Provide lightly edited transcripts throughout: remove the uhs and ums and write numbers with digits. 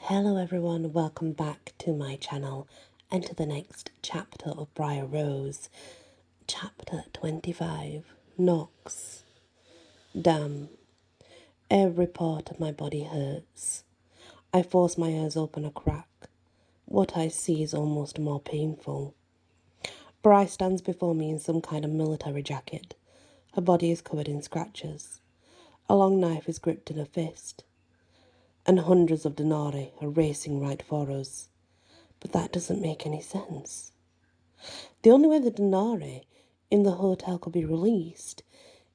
Hello everyone, welcome back to my channel and to the next chapter of Bryar Rose. Chapter 25, Knocks. Damn, every part of my body hurts. I force my eyes open a crack. What I see is almost more painful. Bry stands before me in some kind of military jacket. Her body is covered in scratches. A long knife is gripped in a fist. And hundreds of denarii are racing right for us. But that doesn't make any sense. The only way the denarii in the hotel could be released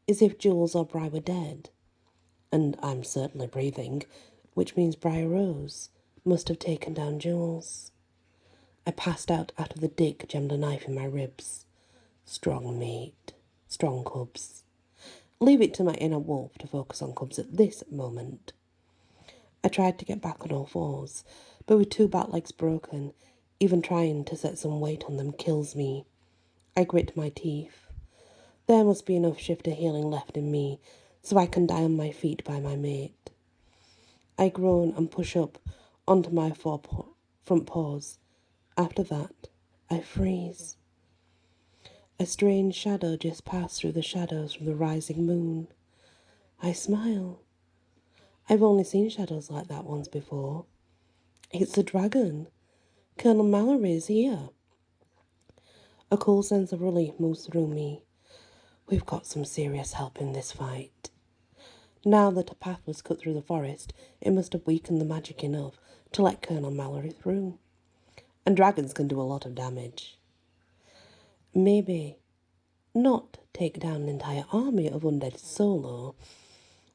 is if Jules or Bry were dead. And I'm certainly breathing, which means Bryar Rose must have taken down Jules. I passed out after the dick jammed a knife in my ribs. Strong mate, strong cubs. Leave it to my inner wolf to focus on cubs at this moment. I tried to get back on all fours, but with two back legs broken, even trying to set some weight on them kills me. I grit my teeth. There must be enough shifter healing left in me, so I can die on my feet by my mate. I groan and push up onto my front paws. After that, I freeze. A strange shadow just passed through the shadows from the rising moon. I smile. I've only seen shadows like that once before. It's the dragon. Colonel Mallory is here. A cool sense of relief moves through me. We've got some serious help in this fight. Now that a path was cut through the forest, it must have weakened the magic enough to let Colonel Mallory through. And dragons can do a lot of damage. Maybe not take down an entire army of undead solo,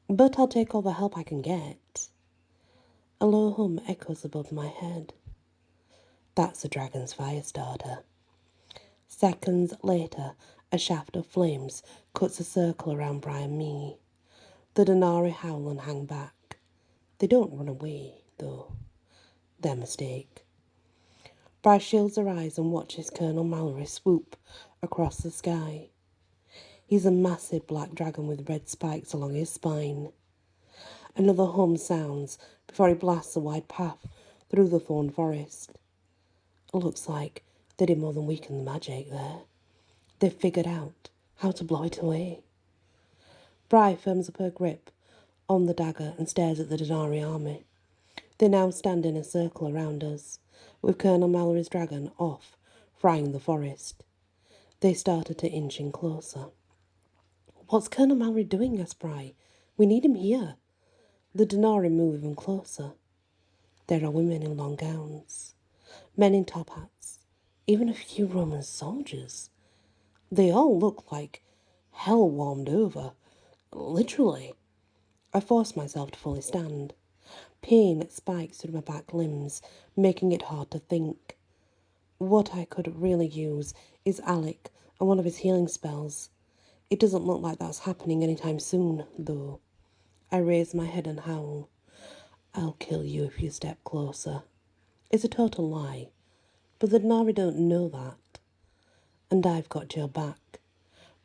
but I'll take all the help I can get. A low hum echoes above my head. That's a dragon's fire starter. Seconds later, a shaft of flames cuts a circle around Bry and me. The denarii howl and hang back. They don't run away, though. Their mistake. Bry shields her eyes and watches Colonel Mallory swoop across the sky. He's a massive black dragon with red spikes along his spine. Another hum sounds before he blasts a wide path through the thorn forest. It looks like they did more than weaken the magic there. They've figured out how to blow it away. Bry firms up her grip on the dagger and stares at the denarii army. They now stand in a circle around us, with Colonel Mallory's dragon off, frying the forest. They started to inch in closer. What's Colonel Mallory doing? Asked Bry. We need him here. The denarii move even closer. There are women in long gowns, men in top hats, even a few Roman soldiers. They all look like hell warmed over. Literally. I forced myself to fully stand. Pain spikes through my back limbs, making it hard to think. What I could really use is Alec and one of his healing spells. It doesn't look like that's happening anytime soon, though. I raise my head and howl. I'll kill you if you step closer. It's a total lie, but the denarii don't know that. And I've got your back.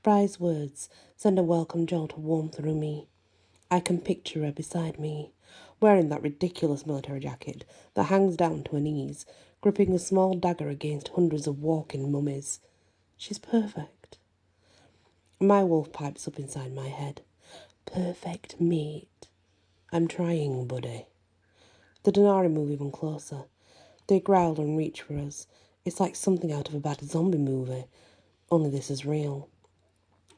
Bry's words send a welcome jolt of warmth through me. I can picture her beside me, wearing that ridiculous military jacket that hangs down to her knees, gripping a small dagger against hundreds of walking mummies. She's perfect. My wolf pipes up inside my head. Perfect mate. I'm trying, buddy. The denarii move even closer. They growl and reach for us. It's like something out of a bad zombie movie, only this is real.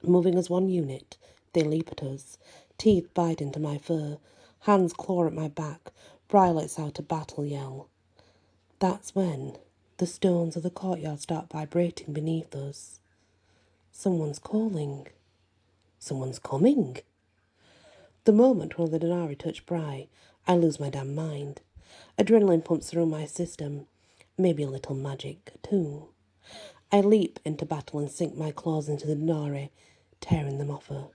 Moving as one unit, they leap at us. Teeth bite into my fur. Hands claw at my back. Bry lets out a battle yell. That's when the stones of the courtyard start vibrating beneath us. Someone's calling. Someone's coming. The moment one of the denarii touch Bry, I lose my damn mind. Adrenaline pumps through my system. Maybe a little magic, too. I leap into battle and sink my claws into the denarii, tearing them off her.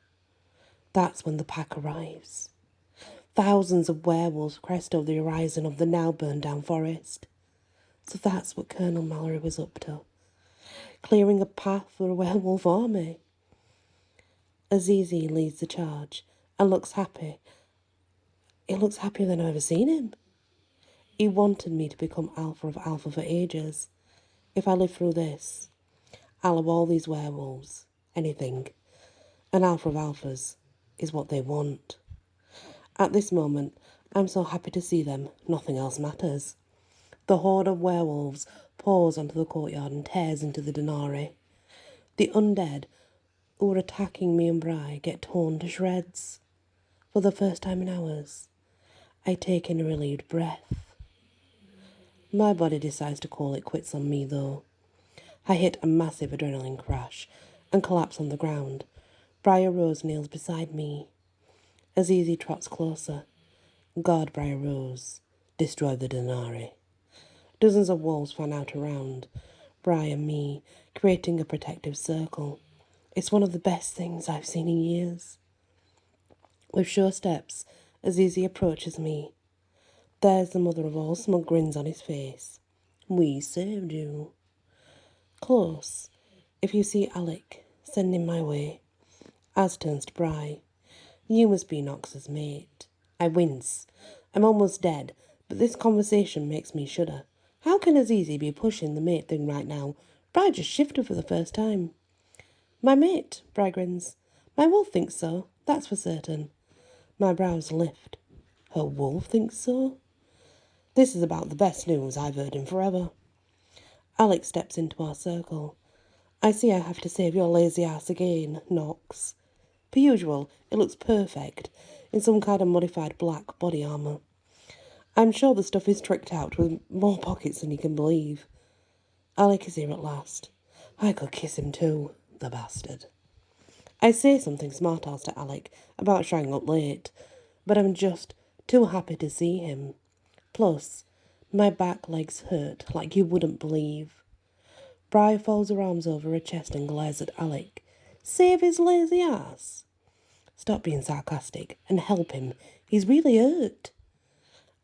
That's when the pack arrives. Thousands of werewolves crest over the horizon of the now burned-down forest. So that's what Colonel Mallory was up to. Clearing a path for a werewolf army. Azizi leads the charge and looks happy. He looks happier than I've ever seen him. He wanted me to become Alpha of Alpha for ages. If I live through this, I'll have all these werewolves. Anything. An Alpha of Alphas is what they want. At this moment, I'm so happy to see them, nothing else matters. The horde of werewolves pours onto the courtyard and tears into the Denari. The undead who are attacking me and Bry get torn to shreds. For the first time in hours, I take in a relieved breath. My body decides to call it quits on me, though. I hit a massive adrenaline crash and collapse on the ground. Bryar Rose kneels beside me. Azizi trots closer. Guard Bryar Rose. Destroy the Denari. Dozens of wolves fan out around Bry and me, creating a protective circle. It's one of the best things I've seen in years. With sure steps, Azizi approaches me. There's the mother of all smug grins on his face. We saved you. Close. If you see Alec, send him my way. Az turns to Bry. You must be Nox's mate. I wince. I'm almost dead, but this conversation makes me shudder. How can Azizi be pushing the mate thing right now? Bry just shifted for the first time. My mate, Bry grins. My wolf thinks so, that's for certain. My brows lift. Her wolf thinks so? This is about the best news I've heard in forever. Alec steps into our circle. I see I have to save your lazy ass again, Nox. Per usual, it looks perfect, in some kind of modified black body armour. I'm sure the stuff is tricked out with more pockets than you can believe. Alec is here at last. I could kiss him too, the bastard. I say something smart-ass to Alec about showing up late, but I'm just too happy to see him. Plus, my back legs hurt like you wouldn't believe. Bry folds her arms over her chest and glares at Alec. Save his lazy ass. Stop being sarcastic and help him. He's really hurt.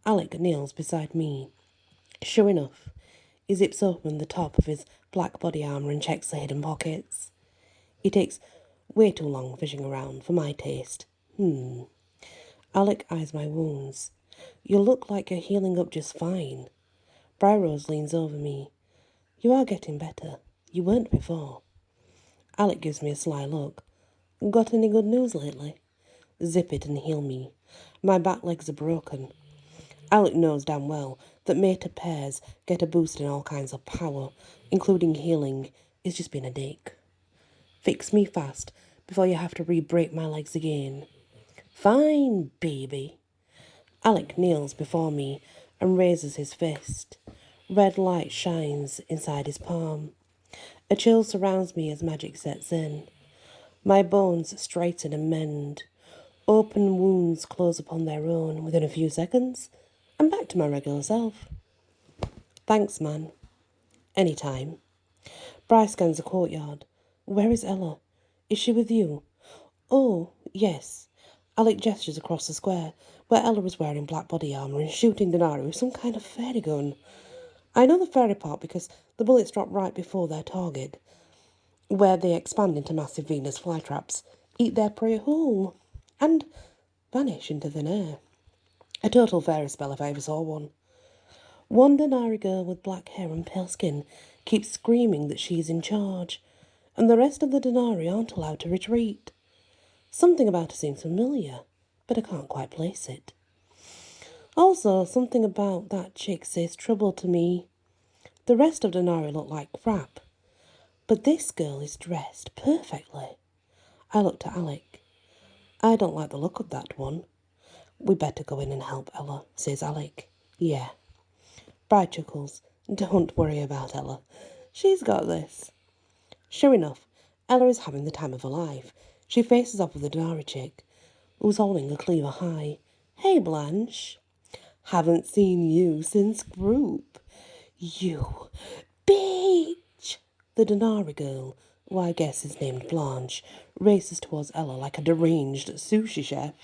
Alec kneels beside me. Sure enough, he zips open the top of his black body armour and checks the hidden pockets. He takes way too long fishing around for my taste. Alec eyes my wounds. You look like you're healing up just fine. Bryar Rose leans over me. You are getting better. You weren't before. Alec gives me a sly look. Got any good news lately? Zip it and heal me. My back legs are broken. Alec knows damn well that mated pairs get a boost in all kinds of power, including healing. He's just been a dick. Fix me fast before you have to re-break my legs again. Fine, baby. Alec kneels before me and raises his fist. Red light shines inside his palm. A chill surrounds me as magic sets in. My bones straighten and mend. Open wounds close upon their own within a few seconds. I'm back to my regular self. Thanks, man. Any time. Bry scans the courtyard. Where is Ella? Is she with you? Oh, yes. Alec gestures across the square, where Ella is wearing black body armour and shooting Denari with some kind of fairy gun. I know the fairy part because the bullets drop right before their target, where they expand into massive Venus flytraps, eat their prey whole, and vanish into thin air. A total fairy spell if I ever saw one. One Denari girl with black hair and pale skin keeps screaming that she's in charge, and the rest of the Denari aren't allowed to retreat. Something about her seems familiar, but I can't quite place it. Also, something about that chick says trouble to me. The rest of Denari look like crap, but this girl is dressed perfectly. I looked at Alec. I don't like the look of that one. We better go in and help Ella, says Alec. Yeah. Bry chuckles. Don't worry about Ella. She's got this. Sure enough, Ella is having the time of her life. She faces off with the Denari chick, who's holding a cleaver high. Hey, Blanche. Haven't seen you since group. You bitch! The Denari girl, who I guess is named Blanche, races towards Ella like a deranged sushi chef.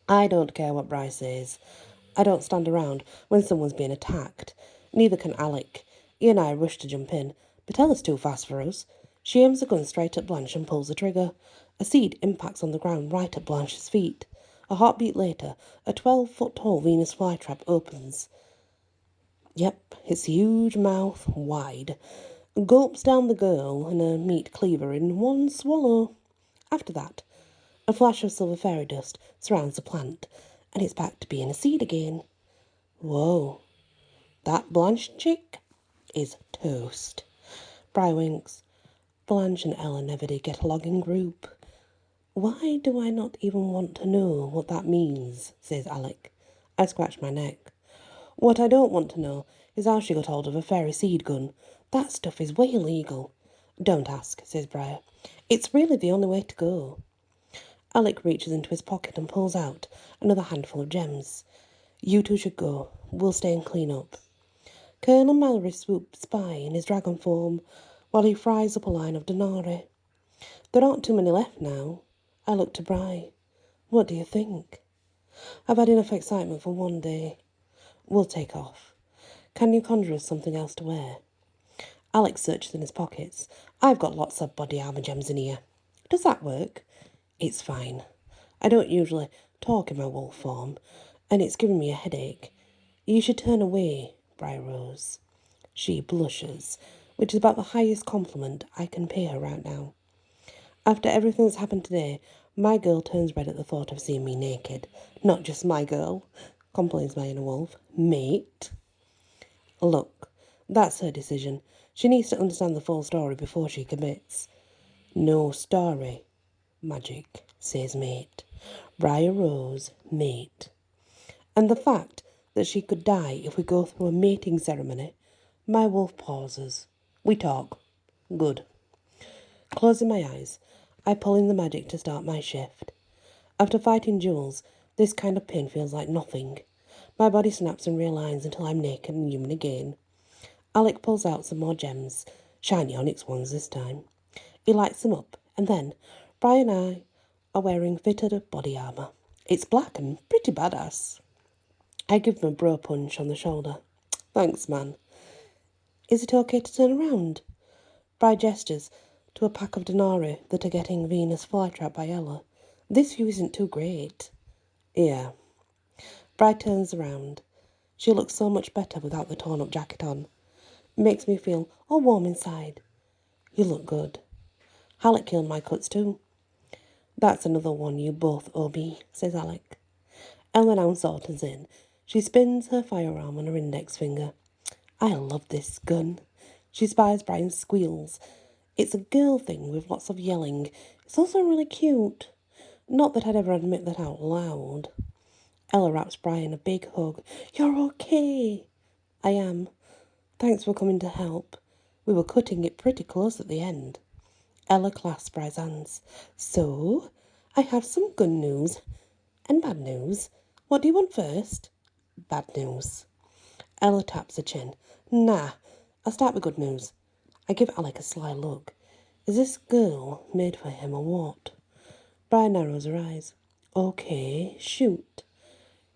I don't care what Bryce says. I don't stand around when someone's being attacked. Neither can Alec. He and I rush to jump in, but Ella's too fast for us. She aims the gun straight at Blanche and pulls the trigger. A seed impacts on the ground right at Blanche's feet. A heartbeat later, a 12-foot-tall Venus flytrap opens. Yep, its huge mouth wide. Gulps down the girl and her meat cleaver in one swallow. After that, a flash of silver fairy dust surrounds the plant, and it's back to being a seed again. Whoa, that Blanche chick is toast. Bry winks. Blanche and Ella never did get along in group. Why do I not even want to know what that means, says Alec. I scratch my neck. What I don't want to know is how she got hold of a fairy seed gun. That stuff is way illegal. Don't ask, says Bryar. It's really the only way to go. Alec reaches into his pocket and pulls out another handful of gems. You two should go. We'll stay and clean up. Colonel Mallory swoops by in his dragon form while he fries up a line of denarii. There aren't too many left now. I look to Bry. What do you think? I've had enough excitement for one day. We'll take off. Can you conjure us something else to wear? Alex searches in his pockets. I've got lots of body armour gems in here. Does that work? It's fine. I don't usually talk in my wolf form, and it's giving me a headache. You should turn away, Bryar Rose. She blushes, which is about the highest compliment I can pay her right now. After everything that's happened today, my girl turns red at the thought of seeing me naked. Not just my girl, complains my inner wolf. Mate. Look, that's her decision. She needs to understand the full story before she commits. No story. Magic, says mate. Bryar Rose, mate. And the fact that she could die if we go through a mating ceremony. My wolf pauses. We talk. Good. Closing my eyes, I pull in the magic to start my shift. After fighting duels, this kind of pain feels like nothing. My body snaps and realigns until I'm naked and human again. Alec pulls out some more gems, shiny onyx ones this time. He lights them up, and then Bry and I are wearing fitted body armour. It's black and pretty badass. I give him a bro punch on the shoulder. Thanks, man. Is it okay to turn around? Bry gestures to a pack of denarii that are getting Venus flytrap by Ella. This view isn't too great. Yeah. Bry turns around. She looks so much better without the torn-up jacket on. It makes me feel all warm inside. You look good. Alec killed my cuts too. That's another one you both owe me, says Alec. Ella now saunters in. She spins her firearm on her index finger. I love this gun. She spies Bry and squeals. It's a girl thing with lots of yelling. It's also really cute. Not that I'd ever admit that out loud. Ella wraps Bry in a big hug. You're okay. I am. Thanks for coming to help. We were cutting it pretty close at the end. Ella clasps Bry's hands. So, I have some good news and bad news. What do you want first? Bad news. Ella taps her chin. Nah, I'll start with good news. I give Alec a sly look. Is this girl made for him or what? Bry narrows her eyes. Okay, shoot.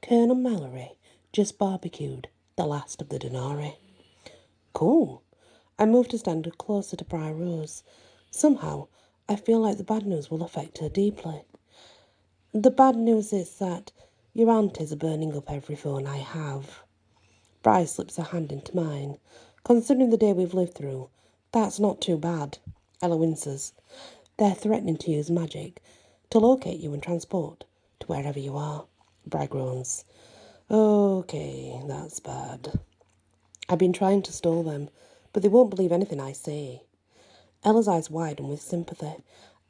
Colonel Mallory just barbecued the last of the denarii. Cool. I move to stand closer to Bryar Rose. Somehow, I feel like the bad news will affect her deeply. The bad news is that your aunties are burning up every phone I have. Bry slips her hand into mine. Considering the day we've lived through, that's not too bad. Ella winces. They're threatening to use magic to locate you and transport to wherever you are. Bry groans. Okay, that's bad. I've been trying to stall them, but they won't believe anything I say. Ella's eyes widen with sympathy.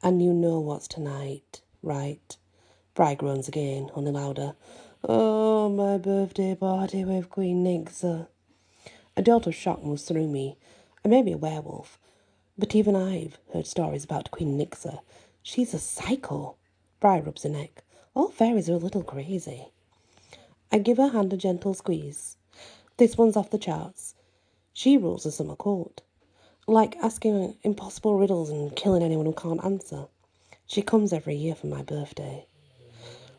And you know what's tonight, right? Bry groans again, only louder. Oh, my birthday party with Queen Nixa. A jolt of shock moves through me. I may be a werewolf, but even I've heard stories about Queen Nixa. She's a psycho. Bry rubs her neck. All fairies are a little crazy. I give her hand a gentle squeeze. This one's off the charts. She rules a summer court. Like asking impossible riddles and killing anyone who can't answer. She comes every year for my birthday.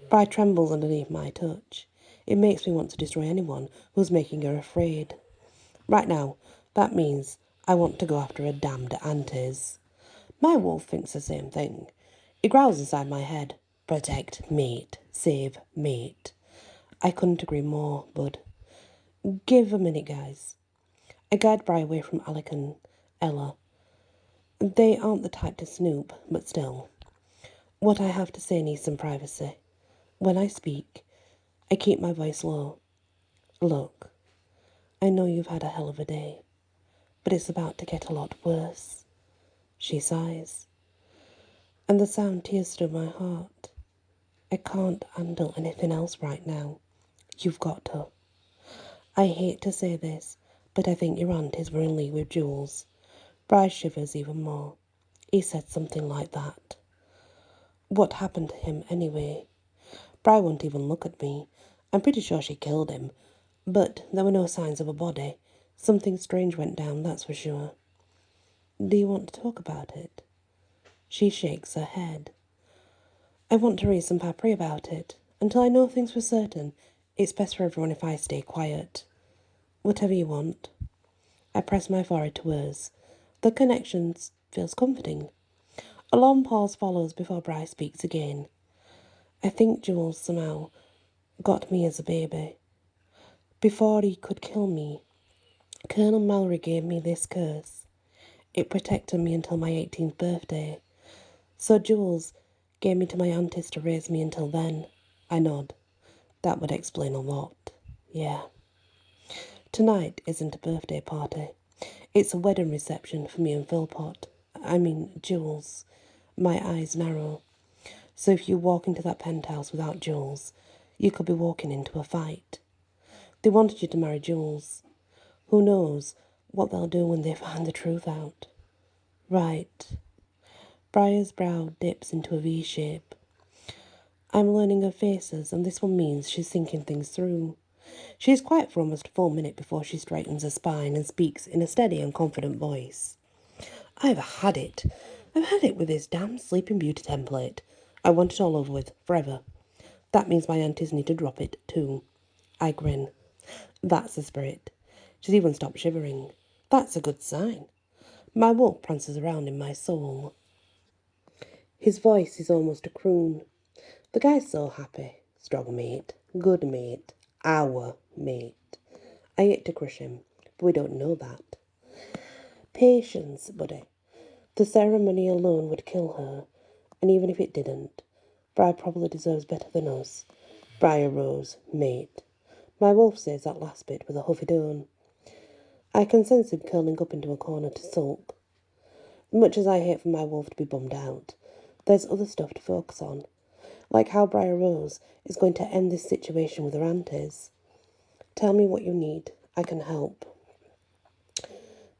Bry trembles underneath my touch. It makes me want to destroy anyone who's making her afraid. Right now, that means I want to go after her damned aunties. My wolf thinks the same thing. It growls inside my head. Protect mate. Save mate. I couldn't agree more, bud. Give a minute, guys. I guide Bry away from Alec and Ella. They aren't the type to snoop, but still. What I have to say needs some privacy. When I speak, I keep my voice low. Look, I know you've had a hell of a day, but it's about to get a lot worse. She sighs, and the sound tears through my heart. I can't handle anything else right now. You've got to. I hate to say this, but I think your aunt is in league with Jules. Bryce shivers even more. He said something like that. What happened to him anyway? Bry won't even look at me. I'm pretty sure she killed him, but there were no signs of a body. Something strange went down, that's for sure. Do you want to talk about it? She shakes her head. I want to raise some papri about it. Until I know things for certain, it's best for everyone if I stay quiet. Whatever you want. I press my forehead to hers. The connection feels comforting. A long pause follows before Bryce speaks again. I think Jules somehow got me as a baby. Before he could kill me, Colonel Mallory gave me this curse. It protected me until my 18th birthday. So Jules gave me to my aunties to raise me until then. I nod. That would explain a lot. Yeah. Tonight isn't a birthday party. It's a wedding reception for me and Philpott. Jules. My eyes narrow. So if you walk into that penthouse without Jules, you could be walking into a fight. They wanted you to marry Jules. Who knows what they'll do when they find the truth out. Right. Bryar's brow dips into a V shape. I'm learning her faces, and this one means she's thinking things through. She's quiet for almost a full minute before she straightens her spine and speaks in a steady and confident voice. I've had it. I've had it with this damn Sleeping Beauty template. I want it all over with, forever. That means my aunties need to drop it, too. I grin. That's the spirit. She's even stopped shivering. That's a good sign. My wolf prances around in my soul. His voice is almost a croon. The guy's so happy. Strong mate. Good mate. Our mate. I hate to crush him, but we don't know that. Patience, buddy. The ceremony alone would kill her, and even if it didn't, Bryar probably deserves better than us. Bryar Rose, mate. My wolf says that last bit with a huffy done. I can sense him curling up into a corner to sulk. Much as I hate for my wolf to be bummed out, there's other stuff to focus on, like how Bryar Rose is going to end this situation with her aunties. Tell me what you need. I can help.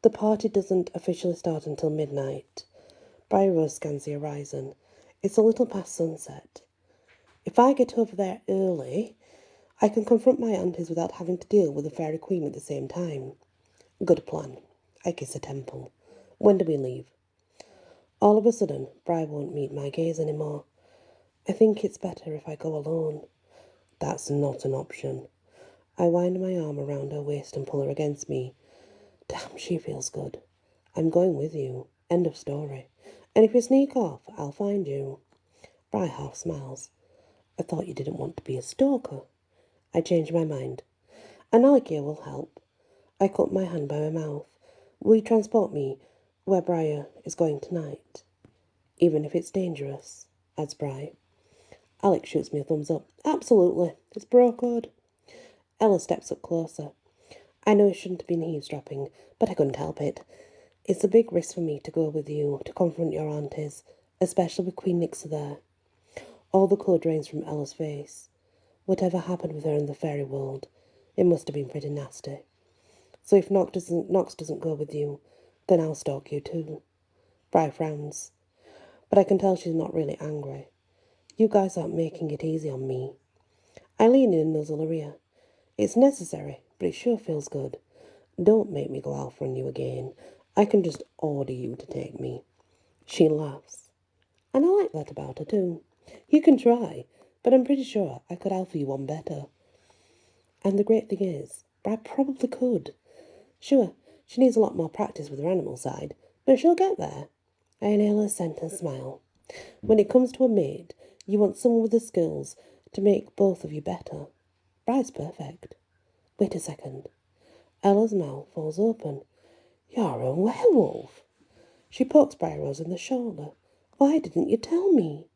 The party doesn't officially start until midnight. Bryar Rose scans the horizon. It's a little past sunset. If I get over there early, I can confront my aunties without having to deal with the Fairy Queen at the same time. Good plan. I kiss a temple. When do we leave? All of a sudden, Bryar won't meet my gaze anymore. I think it's better if I go alone. That's not an option. I wind my arm around her waist and pull her against me. Damn, she feels good. I'm going with you. End of story. And if you sneak off, I'll find you. Bry half smiles. I thought you didn't want to be a stalker. I changed my mind. An alligator will help. I cup my hand by my mouth. Will you transport me where Bryar is going tonight? Even if it's dangerous, adds Bry. Alex shoots me a thumbs up. Absolutely. It's bro code. Ella steps up closer. I know it shouldn't have been eavesdropping, but I couldn't help it. It's a big risk for me to go with you to confront your aunties, especially with Queen Nixa there. All the colour drains from Ella's face. Whatever happened with her in the fairy world, it must have been pretty nasty. So if Nox doesn't go with you, then I'll stalk you too. Bry frowns, but I can tell she's not really angry. You guys aren't making it easy on me. I lean in and nuzzle her ear. It's necessary, but it sure feels good. Don't make me go alpha on you again. I can just order you to take me. She laughs. And I like that about her too. You can try, but I'm pretty sure I could alpha you one better. And the great thing is, I probably could. Sure, she needs a lot more practice with her animal side, but she'll get there. I inhale her scent and smile. When it comes to a mate, You want someone with the skills to make both of you better. Bry's perfect. Wait a second. Ella's mouth falls open. You're a werewolf. She pokes Bryar Rose in the shoulder. Why didn't you tell me?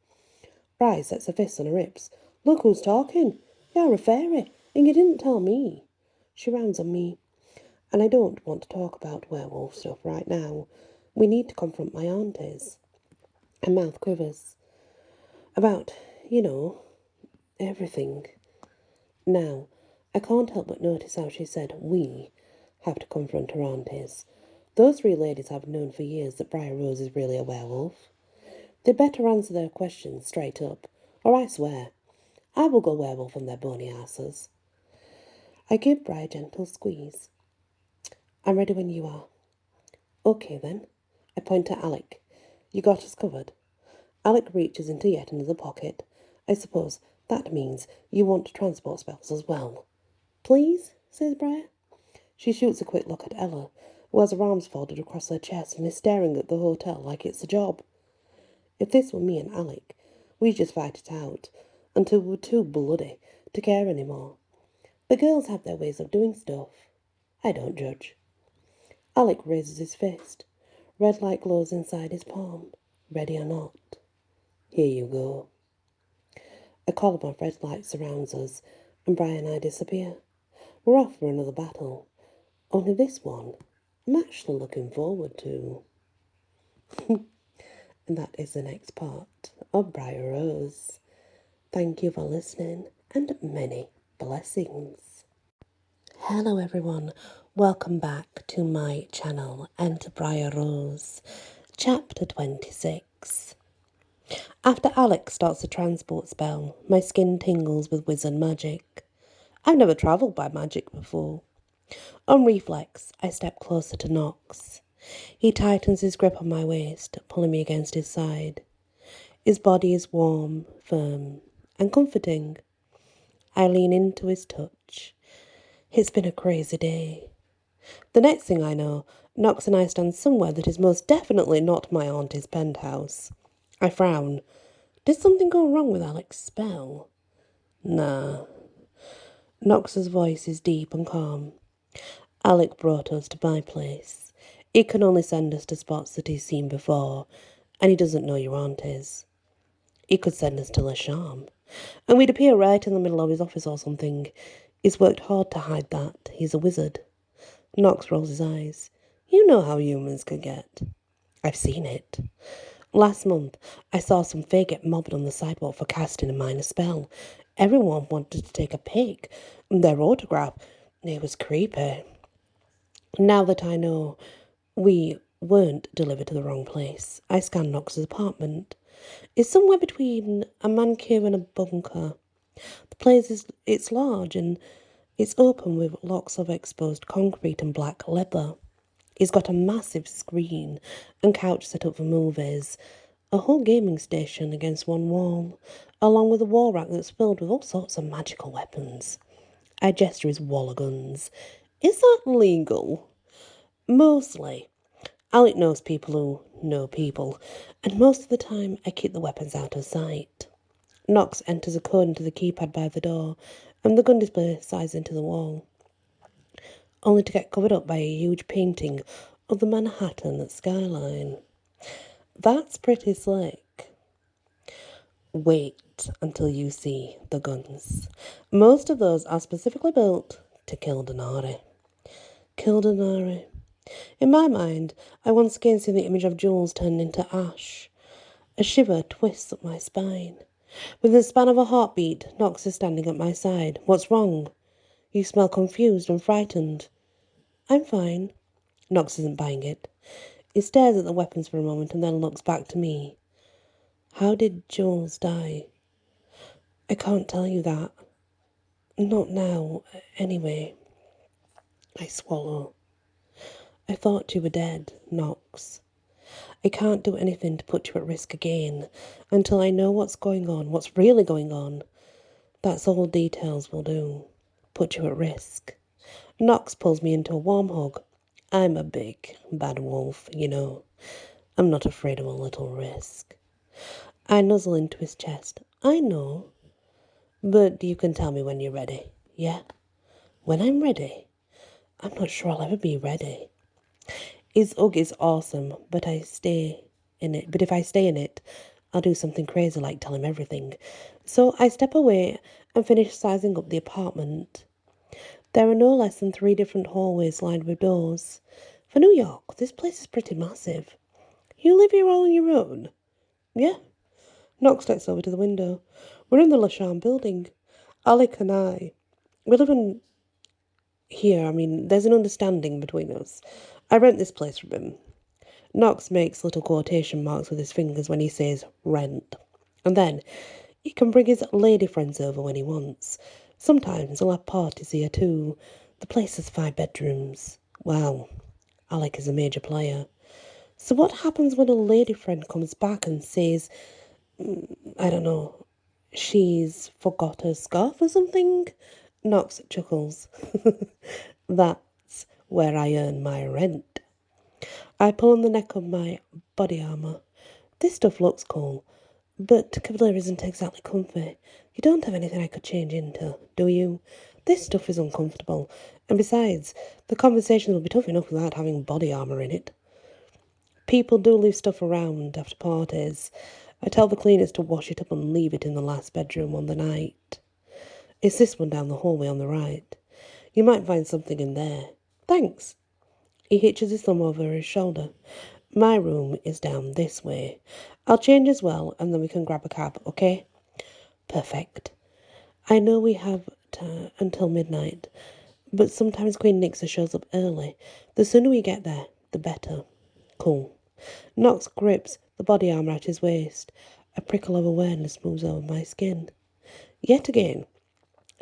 Bry sets her fists on her hips. Look who's talking. You're a fairy, and you didn't tell me. She rounds on me. And I don't want to talk about werewolf stuff right now. We need to confront my aunties. Her mouth quivers. About, everything. Now, I can't help but notice how she said we have to confront her aunties. Those three ladies have known for years that Bryar Rose is really a werewolf. They'd better answer their questions straight up, or I swear, I will go werewolf on their bony asses. I give Bry a gentle squeeze. I'm ready when you are. Okay then. I point to Alec. You got us covered. Alec reaches into yet another pocket. I suppose that means you want transport spells as well. Please, says Bryar. She shoots a quick look at Ella, who has her arms folded across her chest and is staring at the hotel like it's a job. If this were me and Alec, we'd just fight it out until we were too bloody to care anymore. The girls have their ways of doing stuff. I don't judge. Alec raises his fist. Red light glows inside his palm. Ready or not. Here you go. A column of red light surrounds us, and Bryar and I disappear. We're off for another battle. Only this one I'm actually looking forward to. And that is the next part of Bryar Rose. Thank you for listening, and many blessings. Hello everyone, welcome back to my channel and to Bryar Rose, chapter 26. After Alex starts the transport spell, my skin tingles with wizard magic. I've never travelled by magic before. On reflex, I step closer to Nox. He tightens his grip on my waist, pulling me against his side. His body is warm, firm, and comforting. I lean into his touch. It's been a crazy day. The next thing I know, Nox and I stand somewhere that is most definitely not my auntie's penthouse. I frown. Did something go wrong with Alex's spell? Nah. Nox's voice is deep and calm. Alec brought us to my place. He can only send us to spots that he's seen before, and he doesn't know your aunties. He could send us to Le Charme, and we'd appear right in the middle of his office or something. He's worked hard to hide that. He's a wizard. Nox rolls his eyes. You know how humans can get. I've seen it. Last month, I saw some fae get mobbed on the sidewalk for casting a minor spell. Everyone wanted to take a pic. Their autograph. It was creepy. Now that I know we weren't delivered to the wrong place, I scan Nox's apartment. It's somewhere between a man cave and a bunker. The place it's large and it's open with lots of exposed concrete and black leather. He's got a massive screen and couch set up for movies, a whole gaming station against one wall, along with a wall rack that's filled with all sorts of magical weapons. I gesture his wall of guns. Is that legal? Mostly. Alec knows people who know people, and most of the time I keep the weapons out of sight. Nox enters a code into the keypad by the door, and the gun display slides into the wall, only to get covered up by a huge painting of the Manhattan skyline. That's pretty slick. Wait until you see the guns. Most of those are specifically built to kill Denari. Kill Denari. In my mind, I once again see the image of Jules turned into ash. A shiver twists up my spine. Within the span of a heartbeat, Nox is standing at my side. What's wrong? You smell confused and frightened. I'm fine. Nox isn't buying it. He stares at the weapons for a moment and then looks back to me. How did Jules die? I can't tell you that. Not now, anyway. I swallow. I thought you were dead, Nox. I can't do anything to put you at risk again until I know what's going on, what's really going on. That's all details will do. Put you at risk. Nox pulls me into a warm hug. I'm a big, bad wolf, you know. I'm not afraid of a little risk. I nuzzle into his chest. I know, but you can tell me when you're ready, yeah? When I'm ready? I'm not sure I'll ever be ready. His ugg is awesome, but I stay in it. But if I stay in it, I'll do something crazy like tell him everything. So I step away and finish sizing up the apartment. There are no less than 3 different hallways lined with doors. For New York, this place is pretty massive. You live here all on your own? Yeah. Knox steps over to the window. We're in the Lasham building. Alec and we live in here. I mean, there's an understanding between us. I rent this place from him. Knox makes little quotation marks with his fingers when he says rent. And then he can bring his lady friends over when he wants. Sometimes he'll have parties here too. The place has 5 bedrooms. Wow, Alec is a major player. So what happens when a lady friend comes back and says, I don't know, she's forgot her scarf or something? Knox chuckles. That's where I earn my rent. I pull on the neck of my body armour. This stuff looks cool, but Cavalier isn't exactly comfy. You don't have anything I could change into, do you? This stuff is uncomfortable, and besides, the conversation will be tough enough without having body armour in it. People do leave stuff around after parties. I tell the cleaners to wash it up and leave it in the last bedroom on the night. It's this one down the hallway on the right. You might find something in there. Thanks. He hitches his thumb over his shoulder. My room is down this way. I'll change as well, and then we can grab a cab, okay? Perfect. I know we have until midnight, but sometimes Queen Nixa shows up early. The sooner we get there, the better. Cool. Knox grips the body armour at his waist. A prickle of awareness moves over my skin. Yet again,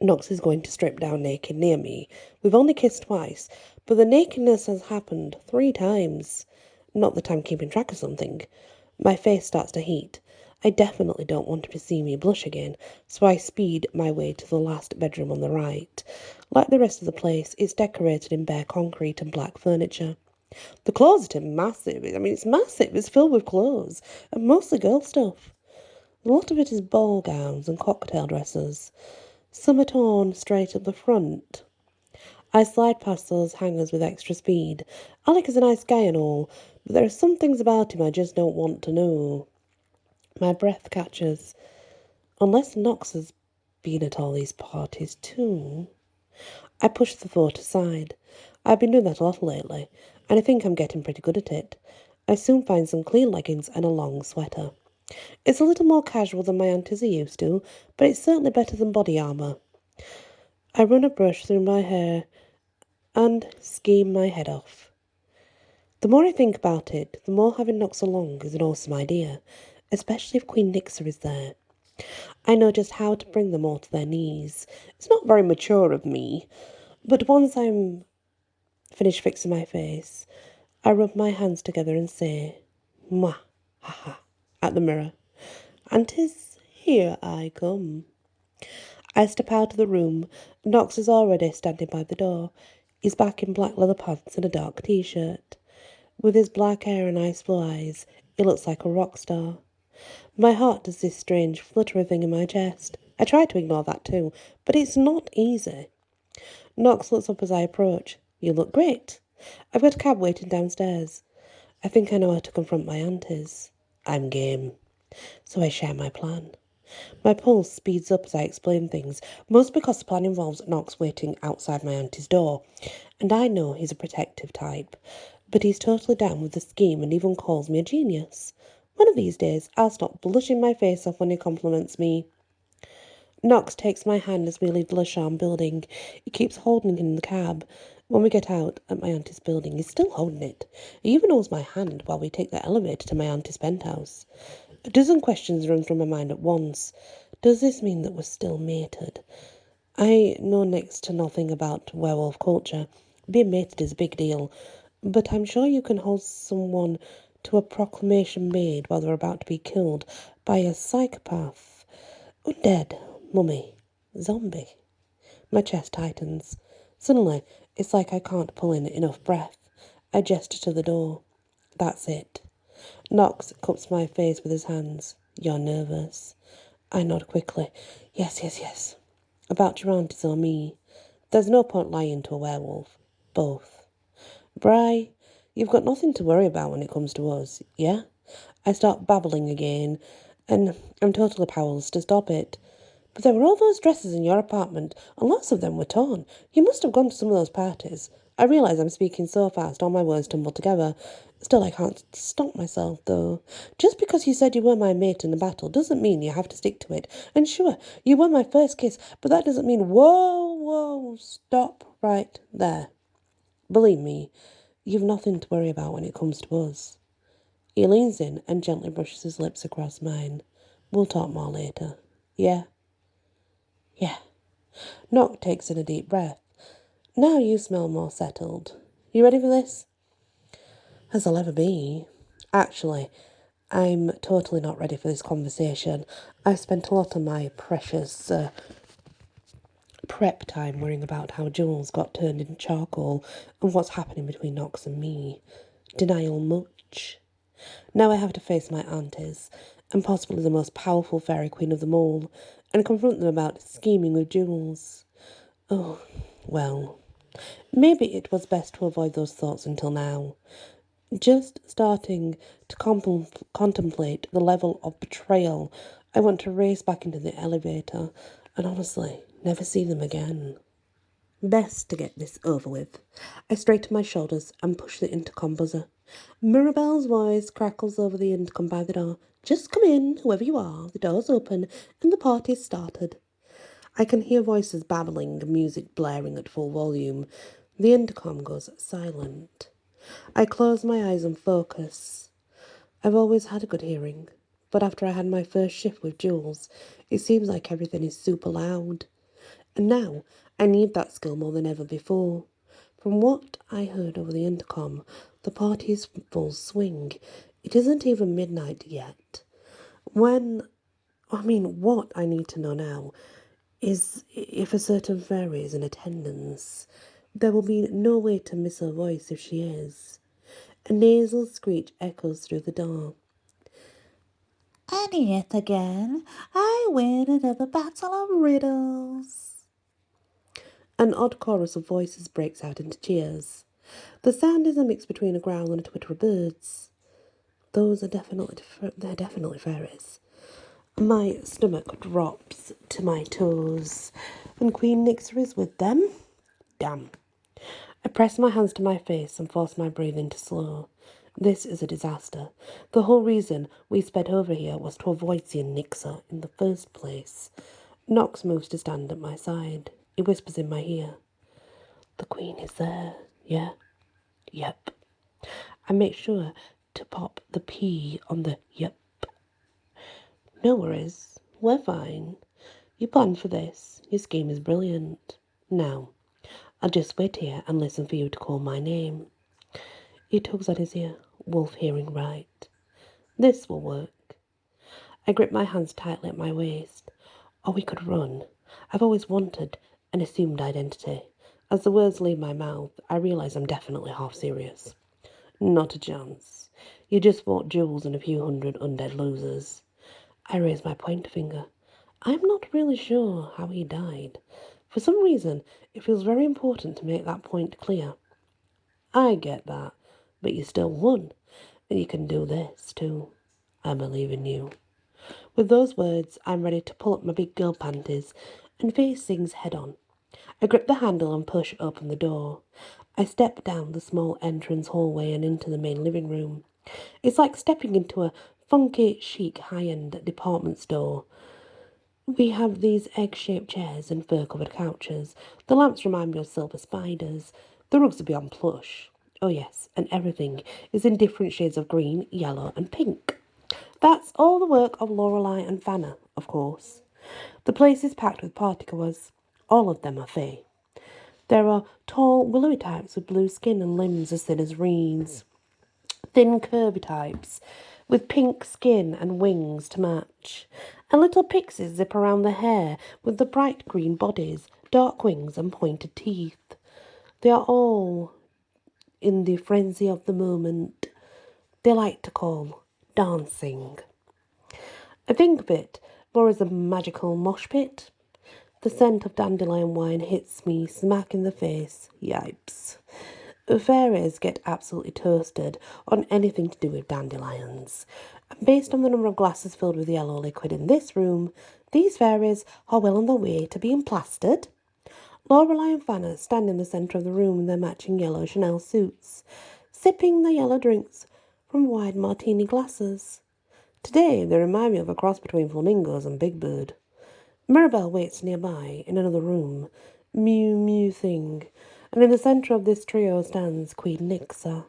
Knox is going to strip down naked near me. We've only kissed twice, but the nakedness has happened 3 times. Not that I'm keeping track of something. My face starts to heat. I definitely don't want him to see me blush again, so I speed my way to the last bedroom on the right. Like the rest of the place, it's decorated in bare concrete and black furniture. The closet is massive. I mean, it's massive. It's filled with clothes, and mostly girl stuff. A lot of it is ball gowns and cocktail dresses. Some are torn straight up the front. I slide past those hangers with extra speed. Alec is a nice guy and all, but there are some things about him I just don't want to know. My breath catches. Unless Knox has been at all these parties too. I push the thought aside. I've been doing that a lot lately, and I think I'm getting pretty good at it. I soon find some clean leggings and a long sweater. It's a little more casual than my aunties are used to, but it's certainly better than body armour. I run a brush through my hair and scheme my head off. The more I think about it, the more having Knox along is an awesome idea, especially if Queen Nixa is there. I know just how to bring them all to their knees. It's not very mature of me, but once I'm finished fixing my face, I rub my hands together and say, "Mwah, ha ha," at the mirror. And 'tis here I come. I step out of the room. Knox is already standing by the door. He's back in black leather pants and a dark t-shirt. With his black hair and ice blue eyes, he looks like a rock star. My heart does this strange fluttery thing in my chest. I try to ignore that too, but it's not easy. Knox looks up as I approach. You look great. I've got a cab waiting downstairs. I think I know how to confront my aunties. I'm game. So I share my plan. My pulse speeds up as I explain things, most because the plan involves Knox waiting outside my auntie's door. And I know he's a protective type, but he's totally down with the scheme and even calls me a genius. One of these days, I'll stop blushing my face off when he compliments me. Knox takes my hand as we leave the Lasham building. He keeps holding it in the cab. When we get out at my auntie's building, he's still holding it. He even holds my hand while we take the elevator to my auntie's penthouse. A dozen questions run through my mind at once. Does this mean that we're still mated? I know next to nothing about werewolf culture. Being mated is a big deal, but I'm sure you can hold someone to a proclamation made while they're about to be killed by a psychopath. Undead, mummy, zombie. My chest tightens. Suddenly, it's like I can't pull in enough breath. I gesture to the door. That's it. Knox cups my face with his hands. You're nervous. I nod quickly. Yes, yes, yes. About your aunties or me. There's no point lying to a werewolf. Both. Bry, you've got nothing to worry about when it comes to us, yeah? I start babbling again, and I'm totally powerless to stop it. But there were all those dresses in your apartment, and lots of them were torn. You must have gone to some of those parties. I realise I'm speaking so fast, all my words tumble together. Still, I can't stop myself, though. Just because you said you were my mate in the battle doesn't mean you have to stick to it. And sure, you were my first kiss, but that doesn't mean— Whoa, stop right there. Believe me, you've nothing to worry about when it comes to us. He leans in and gently brushes his lips across mine. We'll talk more later. Yeah? Yeah. Nock takes in a deep breath. Now you smell more settled. You ready for this? As I'll ever be. Actually, I'm totally not ready for this conversation. I've spent a lot of my precious prep time worrying about how Jules got turned into charcoal and what's happening between Knox and me. Denial much. Now I have to face my aunties, and possibly the most powerful fairy queen of them all, and confront them about scheming with Jules. Oh, well, maybe it was best to avoid those thoughts until now. Just starting to contemplate the level of betrayal, I want to race back into the elevator and honestly never see them again. Best to get this over with. I straighten my shoulders and push the intercom buzzer. Mirabelle's voice crackles over the intercom by the door. Just come in, whoever you are. The door's open and the party's started. I can hear voices babbling and music blaring at full volume. The intercom goes silent. I close my eyes and focus. I've always had a good hearing, but after I had my first shift with Jules, it seems like everything is super loud. And now I need that skill more than ever before. From what I heard over the intercom, the party is full swing. It isn't even midnight yet. What I need to know now is if a certain fairy is in attendance. There will be no way to miss her voice if she is. A nasal screech echoes through the door. And yet again, I win another battle of riddles. An odd chorus of voices breaks out into cheers. The sound is a mix between a growl and a twitter of birds. They're definitely fairies. My stomach drops to my toes, and Queen Nixer is with them. Damn. I press my hands to my face and force my breathing to slow. This is a disaster. The whole reason we sped over here was to avoid seeing Nixer in the first place. Knox moves to stand at my side. He whispers in my ear. The Queen is there, yeah? Yep. I make sure to pop the P on the yep. No worries. We're fine. You planned for this. Your scheme is brilliant. Now, I'll just wait here and listen for you to call my name. He tugs at his ear. Wolf hearing right. This will work. I grip my hands tightly at my waist. Or we could run. I've always wanted an assumed identity. As the words leave my mouth, I realise I'm definitely half serious. Not a chance. You just fought Jules and a few hundred undead losers. I raise my pointer finger. I'm not really sure how he died. For some reason, it feels very important to make that point clear. I get that, but you still won, and you can do this too. I believe in you. With those words, I'm ready to pull up my big girl panties and face things head on. I grip the handle and push open the door. I step down the small entrance hallway and into the main living room. It's like stepping into a funky, chic, high-end department store. We have these egg-shaped chairs and fur-covered couches. The lamps remind me of silver spiders. The rugs are beyond plush. Oh yes, and everything is in different shades of green, yellow and pink. That's all the work of Lorelei and Fanna, of course. The place is packed with partygoers. All of them are fae. There are tall, willowy types with blue skin and limbs as thin as reeds. Thin, curvy types with pink skin and wings to match. And little pixies zip around the hair with the bright green bodies, dark wings and pointed teeth. They are all in the frenzy of the moment they like to call dancing. I think of it Laura's a magical mosh pit. The scent of dandelion wine hits me smack in the face. Yipes. Fairies get absolutely toasted on anything to do with dandelions. Based on the number of glasses filled with yellow liquid in this room, these fairies are well on their way to being plastered. Lorelei and Fanna stand in the centre of the room in their matching yellow Chanel suits, sipping the yellow drinks from wide martini glasses. Today they remind me of a cross between flamingos and Big Bird. Mirabelle waits nearby in another room, musing, and in the centre of this trio stands Queen Nixa.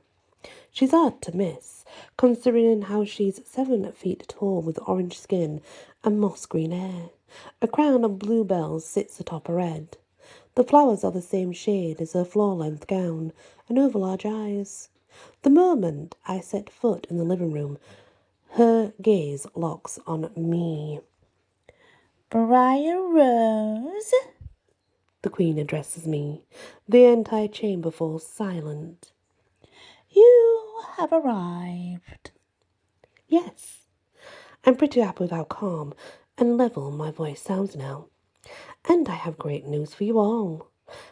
She's hard to miss, considering how she's 7 feet tall with orange skin and moss green hair. A crown of bluebells sits atop her head. The flowers are the same shade as her floor-length gown and over-large eyes. The moment I set foot in the living room, her gaze locks on me. Bryar Rose? The Queen addresses me. The entire chamber falls silent. You have arrived. Yes. I'm pretty happy with how calm and level my voice sounds now. And I have great news for you all.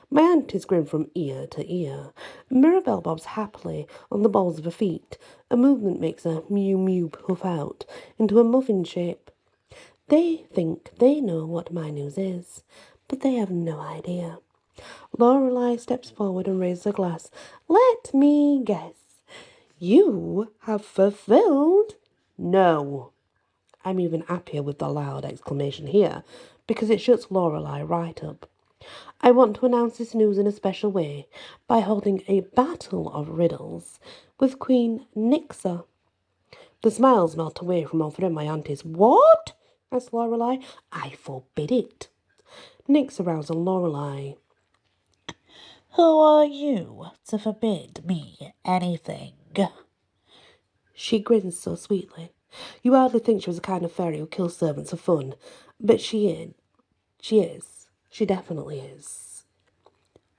My auntie's grin from ear to ear. Mirabelle bobs happily on the balls of her feet. A movement makes a mew puff out into a muffin shape. They think they know what my news is, but they have no idea. Lorelei steps forward and raises a glass. Let me guess. You have fulfilled? No. I'm even happier with the loud exclamation here, because it shuts Lorelei right up. I want to announce this news in a special way by holding a battle of riddles with Queen Nixa. The smiles melt away from all three of my aunties. What? Asked Lorelei. I forbid it. Nixa roused on Lorelei. Who are you to forbid me anything? She grins so sweetly. You hardly think she was the kind of fairy who kills servants for fun, but she is. She is. She definitely is.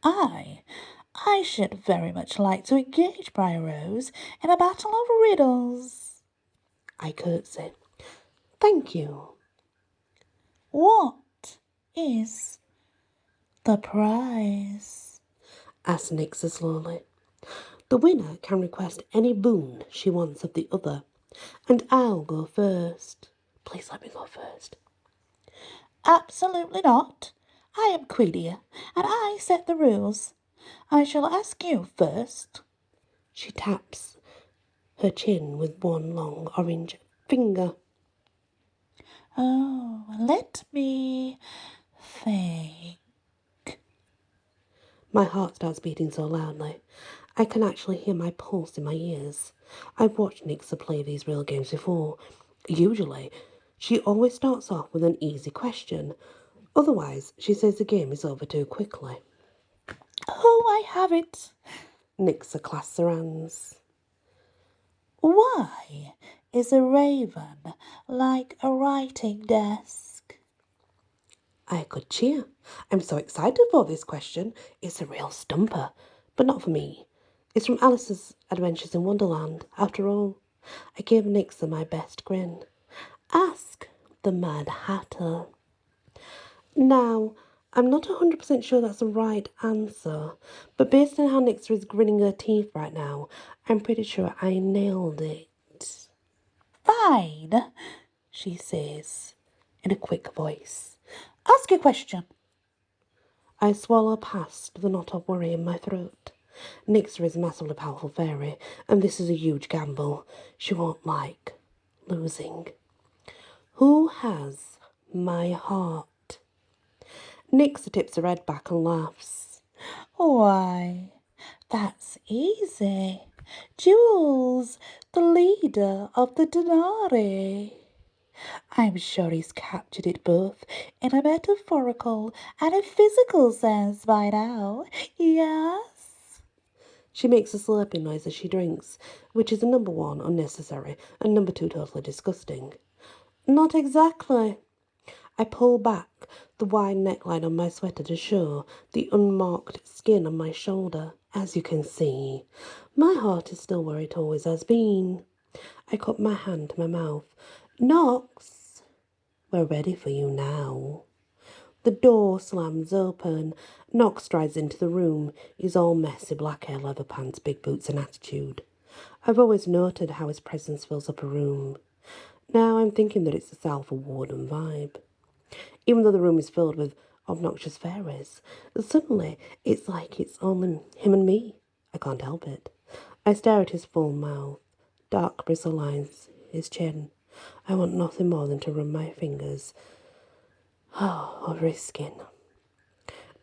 I should very much like to engage Bryar Rose in a battle of riddles. I curtsy. Thank you. What is the prize? Asked Nixa slowly. The winner can request any boon she wants of the other, and I'll go first. Please let me go first. Absolutely not. I am queen here, and I set the rules. I shall ask you first. She taps her chin with one long orange finger. Oh, let me think. My heart starts beating so loudly, I can actually hear my pulse in my ears. I've watched Nixa play these real games before. Usually, she always starts off with an easy question. Otherwise, she says the game is over too quickly. Oh, I have it. Nixa clasps her hands. Why is a raven like a writing desk? I could cheer. I'm so excited for this question. It's a real stumper, but not for me. It's from Alice's Adventures in Wonderland, after all. I gave Nixa my best grin. Ask the Mad Hatter. Now, I'm not 100% sure that's the right answer, but based on how Nixa is grinning her teeth right now, I'm pretty sure I nailed it. Fine, she says in a quick voice. Ask a question. I swallow past the knot of worry in my throat. Nixa is a massively powerful fairy, and this is a huge gamble. She won't like losing. Who has my heart? Nixa tips her head back and laughs. Why, that's easy. Jules, the leader of the Denari. I'm sure he's captured it both in a metaphorical and a physical sense by now. Yes? She makes a slurping noise as she drinks, which is a number 1, unnecessary, and number 2, totally disgusting. Not exactly. I pull back the wide neckline on my sweater to show the unmarked skin on my shoulder. As you can see, my heart is still where it always has been. I cup my hand to my mouth. Nox, We're ready for you now. The door slams open. Knox strides into the room. He's all messy, black hair, leather pants, big boots and attitude. I've always noted how his presence fills up a room. Now I'm thinking that it's a South Warden vibe. Even though the room is filled with obnoxious fairies, suddenly it's like it's only him and me. I can't help it. I stare at his full mouth, dark bristle lines, his chin. I want nothing more than to run my fingers over his skin.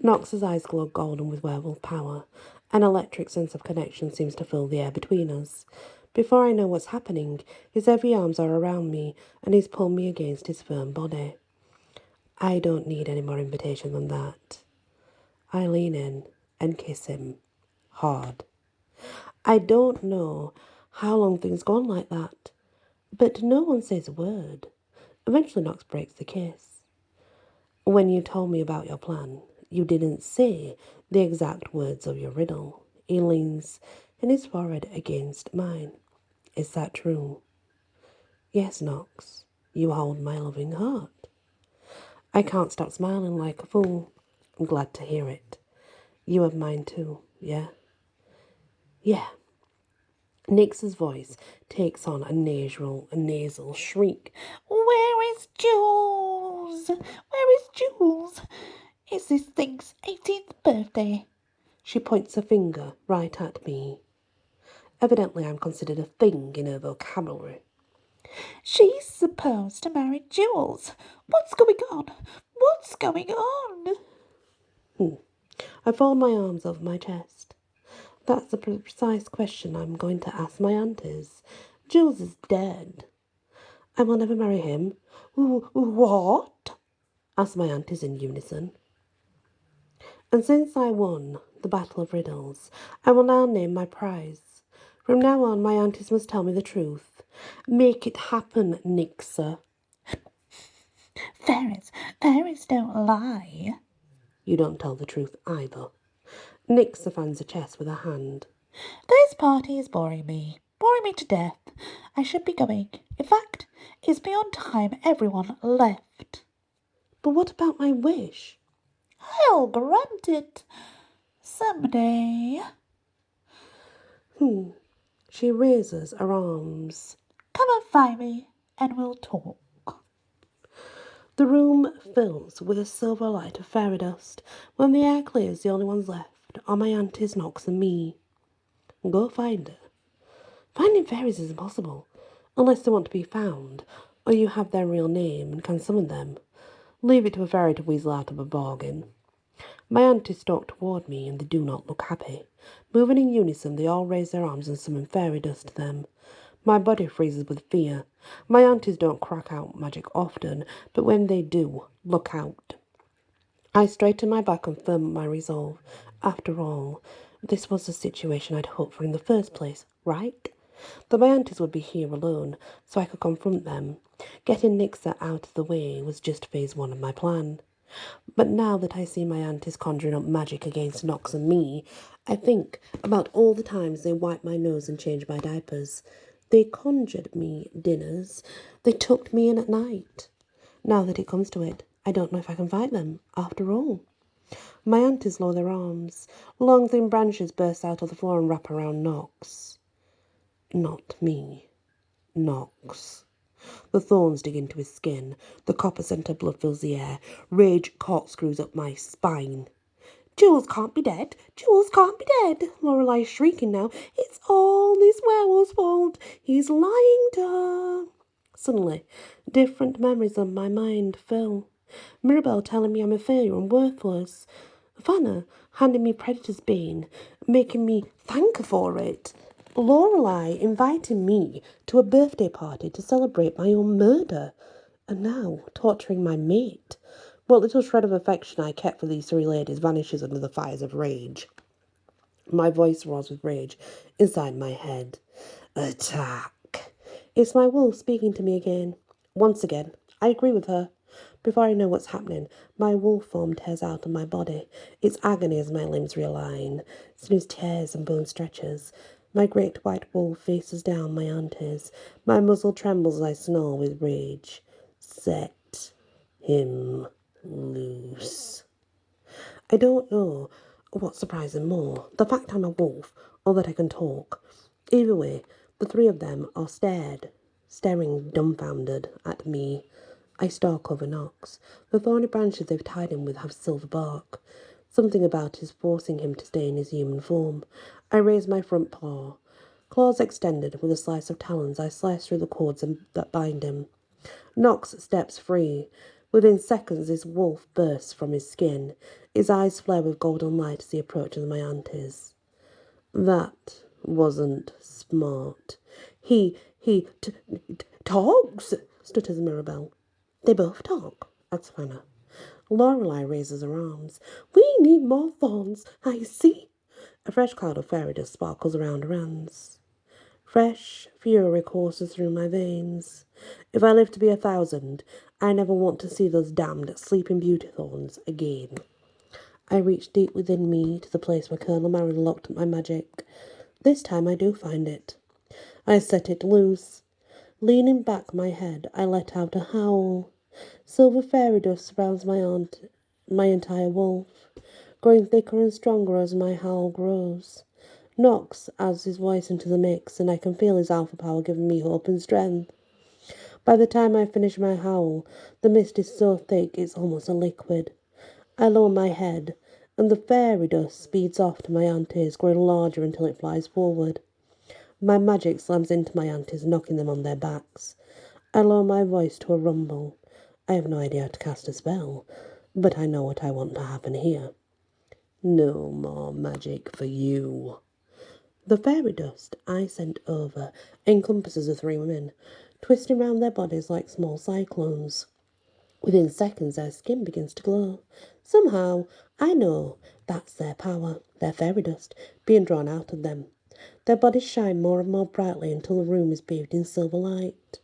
Knox's eyes glow golden with werewolf power. An electric sense of connection seems to fill the air between us. Before I know what's happening, his heavy arms are around me, and he's pulled me against his firm body. I don't need any more invitation than that. I lean in and kiss him. Hard. I don't know how long things go on like that, but no one says a word. Eventually Knox breaks the kiss. When you told me about your plan, you didn't say the exact words of your riddle. He leans in his forehead against mine. Is that true? Yes, Knox. You hold my loving heart. I can't stop smiling like a fool. I'm glad to hear it. You have mine too, yeah? Yeah. Nix's voice takes on a nasal shriek. Where is Jules? Where is Jules? It's this thing's 18th birthday. She points a finger right at me. Evidently I'm considered a thing in her vocabulary. She's supposed to marry Jules. What's going on? What's going on? I fold my arms over my chest. That's the precise question I'm going to ask my aunties. Jules is dead. I will never marry him. What? Asked my aunties in unison. And since I won the Battle of Riddles, I will now name my prize. From now on, my aunties must tell me the truth. Make it happen, Nixa. Fairies don't lie. You don't tell the truth either. Nixa fans her chest with her hand. This party is boring me to death. I should be going. In fact, it's beyond time everyone left. But what about my wish? I'll grant it someday. She raises her arms. Come and find me, and we'll talk. The room fills with a silver light of fairy dust. When the air clears, the only ones left are my aunties, Knox, and me. Go find her. Finding fairies is impossible, unless they want to be found, or you have their real name and can summon them. Leave it to a fairy to weasel out of a bargain. My aunties stalk toward me, and they do not look happy. Moving in unison, they all raise their arms and summon fairy dust to them. My body freezes with fear. My aunties don't crack out magic often, but when they do, look out. I straighten my back and firm my resolve. After all, this was the situation I'd hoped for in the first place, right? That my aunties would be here alone, so I could confront them. Getting Nixa out of the way was just phase 1 of my plan. But now that I see my aunties conjuring up magic against Knox and me, I think about all the times they wiped my nose and changed my diapers. They conjured me dinners. They tucked me in at night. Now that it comes to it, I don't know if I can fight them, after all. My aunties lower their arms. Long thin branches burst out of the floor and wrap around Knox. Not me. Knox. The thorns dig into his skin. The copper-scented blood fills the air. Rage corkscrews up my spine. Jules can't be dead. Jules can't be dead. Lorelai's shrieking now. It's all this werewolf's fault. He's lying to her. Suddenly, different memories of my mind fill. Mirabelle telling me I'm a failure and worthless. Vanna handing me Predator's Bane, making me thank her for it. Lorelai inviting me to a birthday party to celebrate my own murder. And now torturing my mate. What little shred of affection I kept for these 3 ladies vanishes under the fires of rage. My voice roars with rage inside my head. Attack! It's my wolf speaking to me again. Once again, I agree with her. Before I know what's happening, my wolf form tears out of my body. It's agony as my limbs realign. Sinews tears and bone stretches. My great white wolf faces down my aunties. My muzzle trembles as I snarl with rage. Set. him loose. I don't know what surprises him more, the fact I'm a wolf or that I can talk. Either way, the three of them are staring dumbfounded at me. I stalk over Knox. The thorny branches they've tied him with have silver bark. Something about it is forcing him to stay in his human form. I raise my front paw. Claws extended, with a slice of talons, I slice through the cords that bind him. Knox steps free. Within seconds his wolf bursts from his skin. His eyes flare with golden light as he approaches my aunties. That wasn't smart. He talks, stutters Mirabelle. They both talk, adds Hannah. Lorelei raises her arms. We need more thorns, I see. A fresh cloud of fairy dust sparkles around her hands. Fresh fury courses through my veins. If I live to be 1,000, I never want to see those damned sleeping beauty thorns again. I reach deep within me to the place where Colonel Marin locked up my magic. This time I do find it. I set it loose. Leaning back my head, I let out a howl. Silver fairy dust surrounds my entire wolf, growing thicker and stronger as my howl grows. Knox adds his voice into the mix, and I can feel his alpha power giving me hope and strength. By the time I finish my howl, the mist is so thick it's almost a liquid. I lower my head, and the fairy dust speeds off to my aunties, growing larger until it flies forward. My magic slams into my aunties, knocking them on their backs. I lower my voice to a rumble. I have no idea how to cast a spell, but I know what I want to happen here. No more magic for you. The fairy dust I sent over encompasses the three women, twisting round their bodies like small cyclones. Within seconds their skin begins to glow. Somehow, I know that's their power, their fairy dust, being drawn out of them. Their bodies shine more and more brightly until the room is bathed in silver light.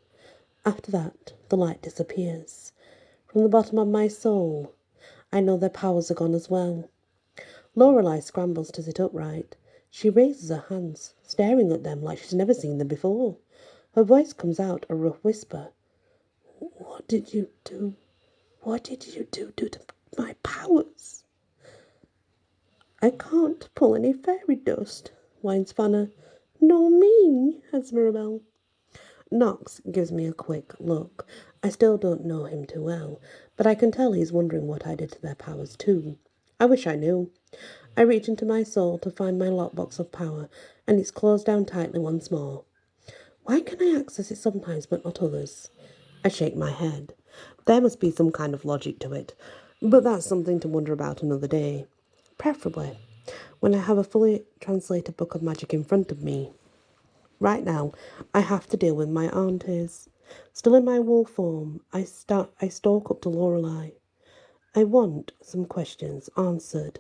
After that, the light disappears. From the bottom of my soul, I know their powers are gone as well. Lorelei scrambles to sit upright. She raises her hands, staring at them like she's never seen them before. Her voice comes out a rough whisper. What did you do? What did you do to my powers? I can't pull any fairy dust, whines Fanna. No me, adds Mirabelle. Knox gives me a quick look. I still don't know him too well, but I can tell he's wondering what I did to their powers too. I wish I knew. I reach into my soul to find my lockbox of power, and it's closed down tightly once more. Why can I access it sometimes but not others? I shake my head. There must be some kind of logic to it, but that's something to wonder about another day. Preferably when I have a fully translated book of magic in front of me. Right now, I have to deal with my aunties. Still in my wolf form, I stalk up to Lorelei. I want some questions answered.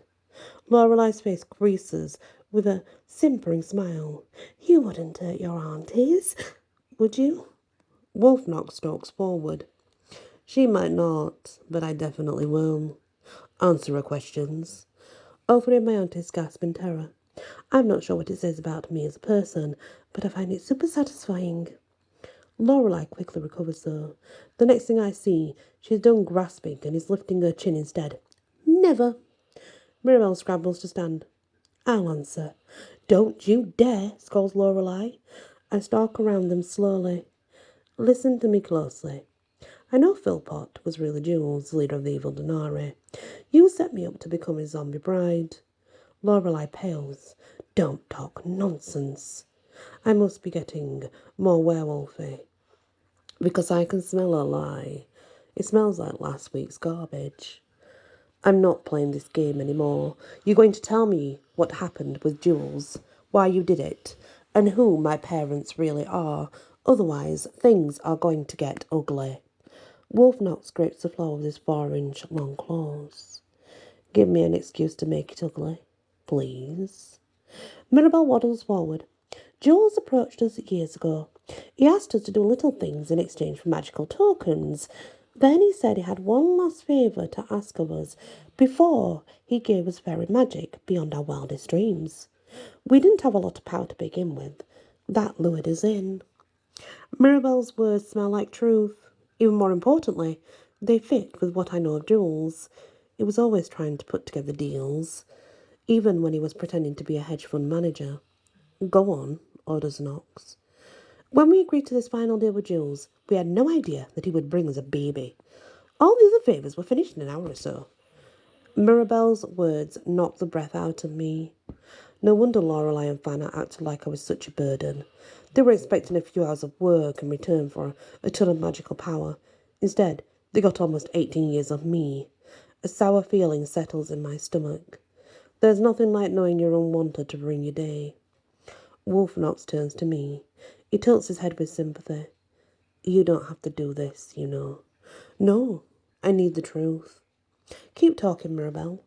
Lorelei's face creases with a simpering smile. You wouldn't hurt your aunties, would you? Wolfnock stalks forward. She might not, but I definitely will. Answer her questions. All three of my aunties gasp in terror. I'm not sure what it says about me as a person, but I find it super satisfying. Lorelei quickly recovers, though. The next thing I see, she's done grasping and is lifting her chin instead. Never. Mirabelle scrambles to stand. I'll answer. Don't you dare, scolds Lorelei. I stalk around them slowly. Listen to me closely. I know Philpott was really Jules, leader of the evil Denari. You set me up to become his zombie bride. Lorelei pales. Don't talk nonsense. I must be getting more werewolfy, because I can smell a lie. It smells like last week's garbage. I'm not playing this game anymore. You're going to tell me what happened with Jules, why you did it, and who my parents really are. Otherwise, things are going to get ugly. Wolfnock scrapes the floor with his 4-inch long claws. Give me an excuse to make it ugly, please. Mirabelle waddles forward. Jules approached us years ago. He asked us to do little things in exchange for magical tokens. Then he said he had one last favour to ask of us before he gave us fairy magic beyond our wildest dreams. We didn't have a lot of power to begin with. That lured us in. Mirabelle's words smell like truth. Even more importantly, They fit with what I know of Jules. He was always trying to put together deals, even when he was pretending to be a hedge fund manager. Go on, orders Knox. When we agreed to this final deal with Jules, we had no idea that he would bring us a baby. All the other favours were finished in an hour or so. Mirabelle's words knocked the breath out of me. No wonder Lorelei and Fanna acted like I was such a burden. They were expecting a few hours of work in return for a ton of magical power. Instead, they got almost 18 years of me. A sour feeling settles in my stomach. There's nothing like knowing you're unwanted to ruin your day. Wolf Knox turns to me. He tilts his head with sympathy. You don't have to do this, you know. No, I need the truth. Keep talking, Mirabelle.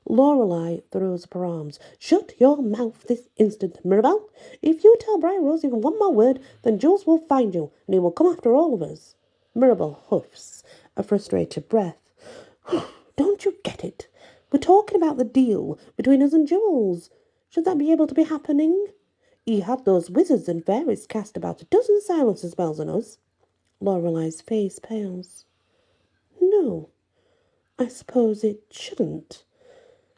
Lorelei throws up her arms. Shut your mouth this instant, Mirabelle. If you tell Bryar Rose even one more word, then Jules will find you, and he will come after all of us. Mirabelle huffs a frustrated breath. Don't you get it? We're talking about the deal between us and Jules. Should that be able to be happening? He had those wizards and fairies cast about a dozen silencer spells on us. Lorelei's face pales. No, I suppose it shouldn't.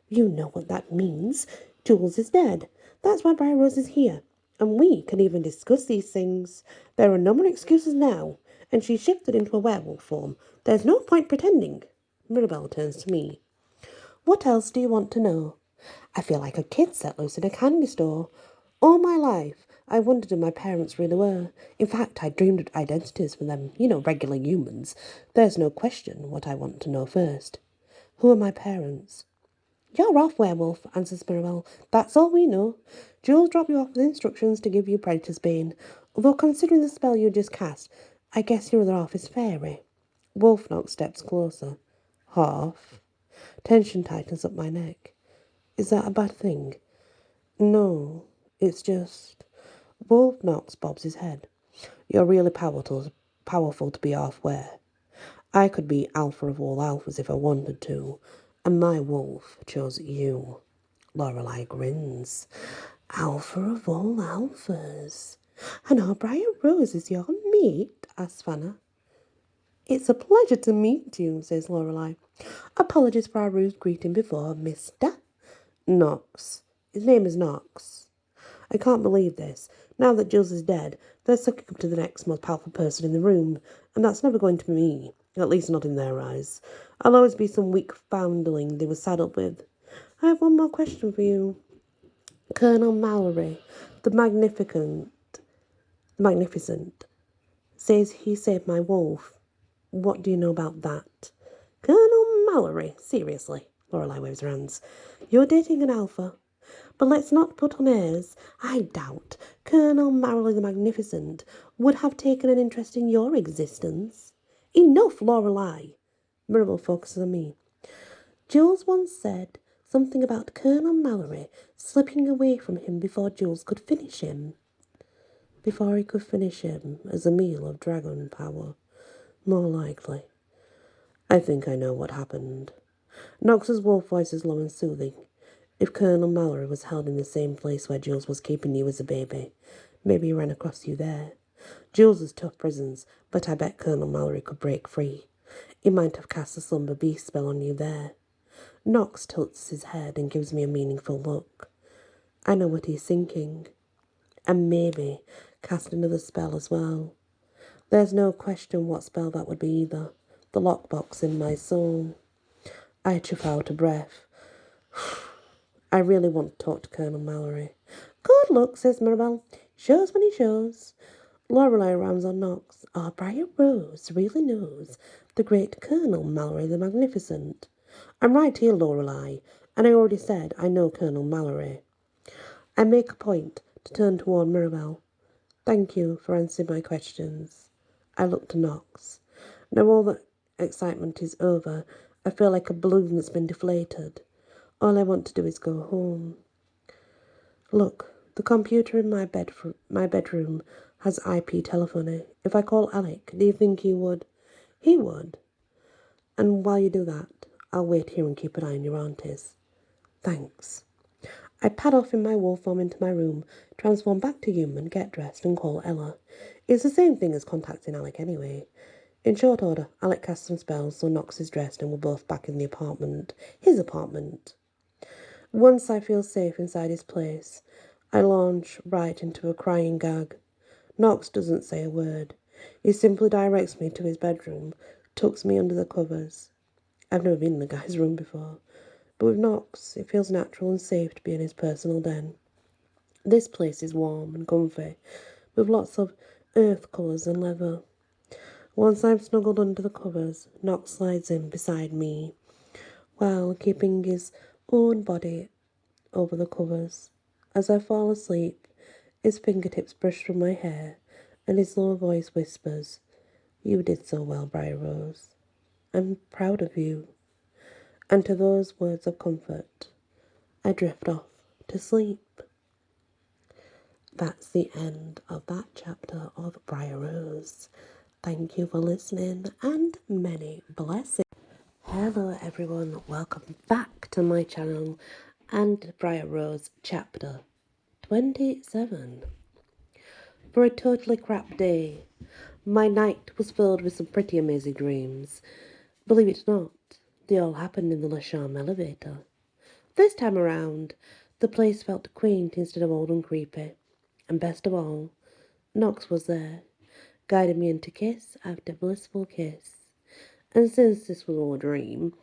You know what that means. Jules is dead. That's why Bryar Rose is here. And we can even discuss these things. There are no more excuses now. And she shifted into a werewolf form. There's no point pretending. Mirabelle turns to me. What else do you want to know? I feel like a kid set loose in a candy store. All my life, I wondered who my parents really were. In fact, I dreamed of identities for them, regular humans. There's no question what I want to know first. Who are my parents? You're off, werewolf, answers Mirabelle. That's all we know. Jules dropped you off with instructions to give you Predator's Bane. Although considering the spell you just cast, I guess your other half is fairy. Wolfnock steps closer. Half? Tension tightens up my neck. Is that a bad thing? No, it's just... Wolf Knox bobs his head. You're really powerful to be halfway. I could be alpha of all alphas if I wanted to, and my wolf chose you. Lorelei grins. Alpha of all alphas. And our Bryar Rose is your mate? Asks Fanna. It's a pleasure to meet you, says Lorelei. Apologies for our rude greeting before, Mr. Knox. His name is Knox. I can't believe this. Now that Jules is dead, they're sucking up to the next most powerful person in the room, and that's never going to be me, at least not in their eyes. I'll always be some weak foundling they were saddled with. I have one more question for you. Colonel Mallory, the magnificent, says he saved my wolf. What do you know about that? Colonel Mallory, seriously, Lorelei waves her hands. You're dating an alpha. But let's not put on airs. I doubt Colonel Mallory the Magnificent would have taken an interest in your existence. Enough, Lorelei. Mirabelle focuses on me. Jules once said something about Colonel Mallory slipping away from him before Jules could finish him. Before he could finish him as a meal of dragon power. More likely. I think I know what happened. Knox's wolf voice is low and soothing. If Colonel Mallory was held in the same place where Jules was keeping you as a baby, maybe he ran across you there. Jules is tough prisons, but I bet Colonel Mallory could break free. He might have cast a slumber beast spell on you there. Knox tilts his head and gives me a meaningful look. I know what he's thinking. And maybe cast another spell as well. There's no question what spell that would be either. The lockbox in my soul. I chuff out a breath. I really want to talk to Colonel Mallory. Good luck, says Mirabelle. Shows when he shows. Lorelei rams on Knox. Our Bryar Rose really knows the great Colonel Mallory the Magnificent. I'm right here, Lorelei, and I already said I know Colonel Mallory. I make a point to turn toward Mirabelle. Thank you for answering my questions. I look to Knox. Now all the excitement is over. I feel like a balloon that's been deflated. All I want to do is go home. Look, the computer in my bedroom has IP telephony. If I call Alec, do you think he would? He would. And while you do that, I'll wait here and keep an eye on your aunties. Thanks. I pad off in my wolf form into my room, transform back to human, get dressed and call Ella. It's the same thing as contacting Alec anyway. In short order, Alec cast some spells, so Nox is dressed and we're both back in the apartment. His apartment. Once I feel safe inside his place, I launch right into a crying gag. Nox doesn't say a word. He simply directs me to his bedroom, tucks me under the covers. I've never been in the guy's room before, but with Nox, it feels natural and safe to be in his personal den. This place is warm and comfy, with lots of earth colours and leather. Once I'm snuggled under the covers, Nox slides in beside me, while keeping his own body over the covers. As I fall asleep, his fingertips brush through my hair, and his low voice whispers, "You did so well, Bryar Rose. I'm proud of you." And to those words of comfort, I drift off to sleep. That's the end of that chapter of Bryar Rose. Thank you for listening, and many blessings. Hello everyone, welcome back to my channel and Bryar Rose chapter 27. For a totally crap day, my night was filled with some pretty amazing dreams. Believe it or not, they all happened in the Le Charme elevator. This time around, the place felt quaint instead of old and creepy. And best of all, Nox was there, guiding me into kiss after blissful kiss. And since this was all a dream,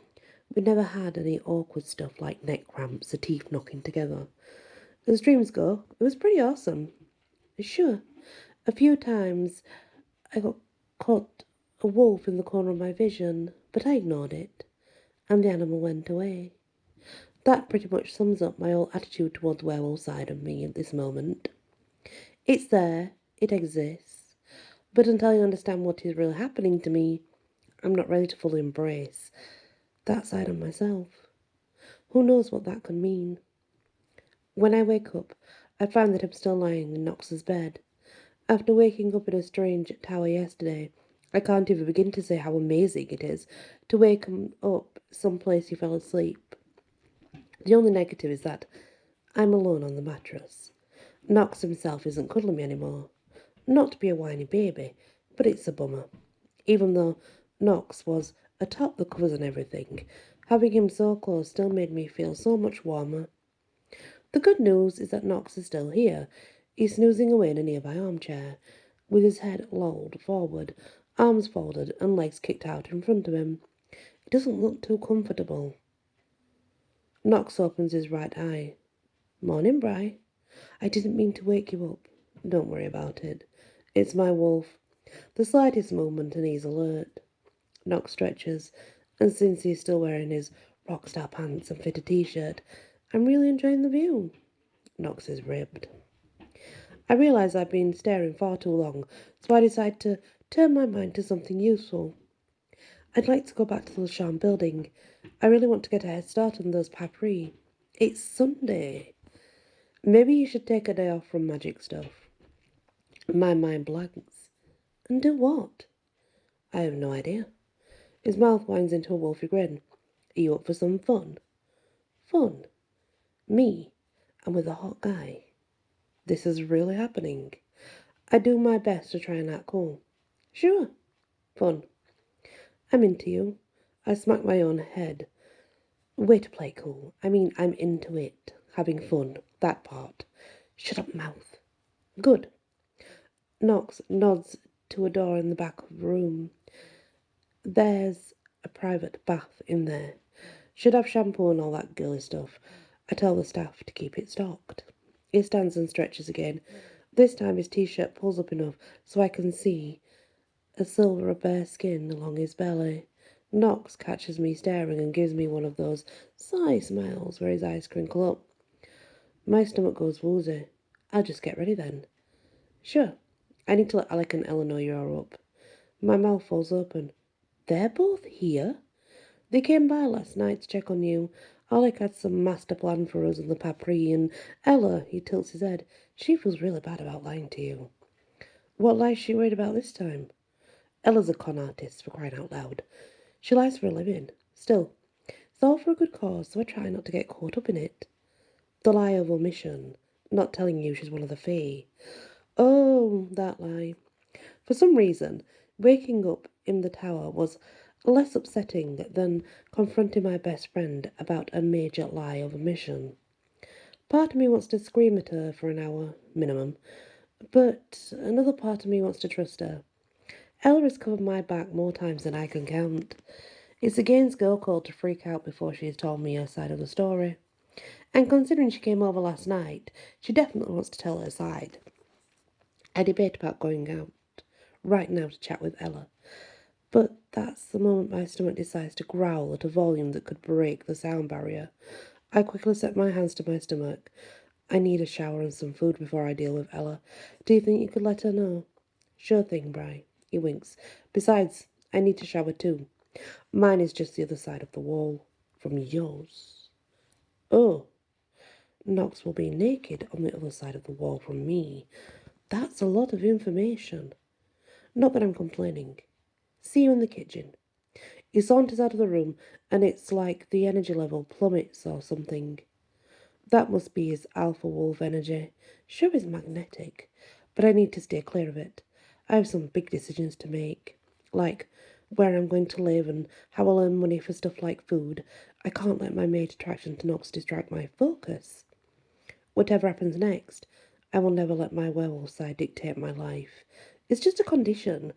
we never had any awkward stuff like neck cramps or teeth knocking together. As dreams go, it was pretty awesome. Sure, a few times I got caught a wolf in the corner of my vision, but I ignored it, and the animal went away. That pretty much sums up my whole attitude towards the werewolf side of me at this moment. It's there, it exists, but until I understand what is really happening to me, I'm not ready to fully embrace that side of myself. Who knows what that could mean? When I wake up, I find that I'm still lying in Nox's bed. After waking up in a strange tower yesterday, I can't even begin to say how amazing it is to wake him up someplace he fell asleep. The only negative is that I'm alone on the mattress. Nox himself isn't cuddling me anymore. Not to be a whiny baby, but it's a bummer. Even though Nox was atop the covers and everything, having him so close still made me feel so much warmer. The good news is that Nox is still here. He's snoozing away in a nearby armchair, with his head lolled forward, arms folded and legs kicked out in front of him. He doesn't look too comfortable. Nox opens his right eye. "Morning, Bry. I didn't mean to wake you up. Don't worry about it. It's my wolf. The slightest movement and he's alert." Nox stretches, and since he's still wearing his rockstar pants and fitted t-shirt, I'm really enjoying the view. Nox is ribbed. I realise I've been staring far too long, so I decide to turn my mind to something useful. I'd like to go back to the Charm building. I really want to get a head start on those paperies. It's Sunday. Maybe you should take a day off from magic stuff. My mind blanks. And do what? I have no idea. His mouth winds into a wolfy grin. Are you up for some fun? Fun? Me? And with a hot guy? This is really happening. I do my best to try and act cool. Sure. Fun. I'm into you. I smack my own head. Way to play cool. I mean, I'm into it. Having fun. That part. Shut up, mouth. Good. Nox nods to a door in the back of the room. There's a private bath in there. Should have shampoo and all that girly stuff. I tell the staff to keep it stocked. He stands and stretches again. This time his t-shirt pulls up enough so I can see a silver of bare skin along his belly. Nox catches me staring and gives me one of those sigh smiles where his eyes crinkle up. My stomach goes woozy. I'll just get ready then. Sure. I need to let Alec and Elle know you're up. My mouth falls open. They're both here? They came by last night to check on you. Alec had some master plan for us in the Papri, and Ella, he tilts his head, she feels really bad about lying to you. What lie's she worried about this time? Ella's a con artist, for crying out loud. She lies for a living. Still, it's all for a good cause, so I try not to get caught up in it. The lie of omission, not telling you she's one of the Fae. Oh, that lie. For some reason, waking up in the tower was less upsetting than confronting my best friend about a major lie of omission. Part of me wants to scream at her for an hour, minimum, but another part of me wants to trust her. Elle has covered my back more times than I can count. It's against girl code to freak out before she has told me her side of the story. And considering she came over last night, she definitely wants to tell her side. I debate about going out right now to chat with Ella, but that's the moment my stomach decides to growl at a volume that could break the sound barrier. I quickly set my hands to my stomach. I need a shower and some food before I deal with Ella. Do you think you could let her know? Sure thing, Bry. He winks. Besides, I need to shower too. Mine is just the other side of the wall from yours. Oh, Knox will be naked on the other side of the wall from me. That's a lot of information. Not that I'm complaining. See you in the kitchen. He saunters out of the room, and it's like the energy level plummets or something. That must be his alpha wolf energy. Sure is magnetic, but I need to stay clear of it. I have some big decisions to make, like where I'm going to live and how I'll earn money for stuff like food. I can't let my maid attraction to Nox distract my focus. Whatever happens next, I will never let my werewolf side dictate my life. It's just a condition,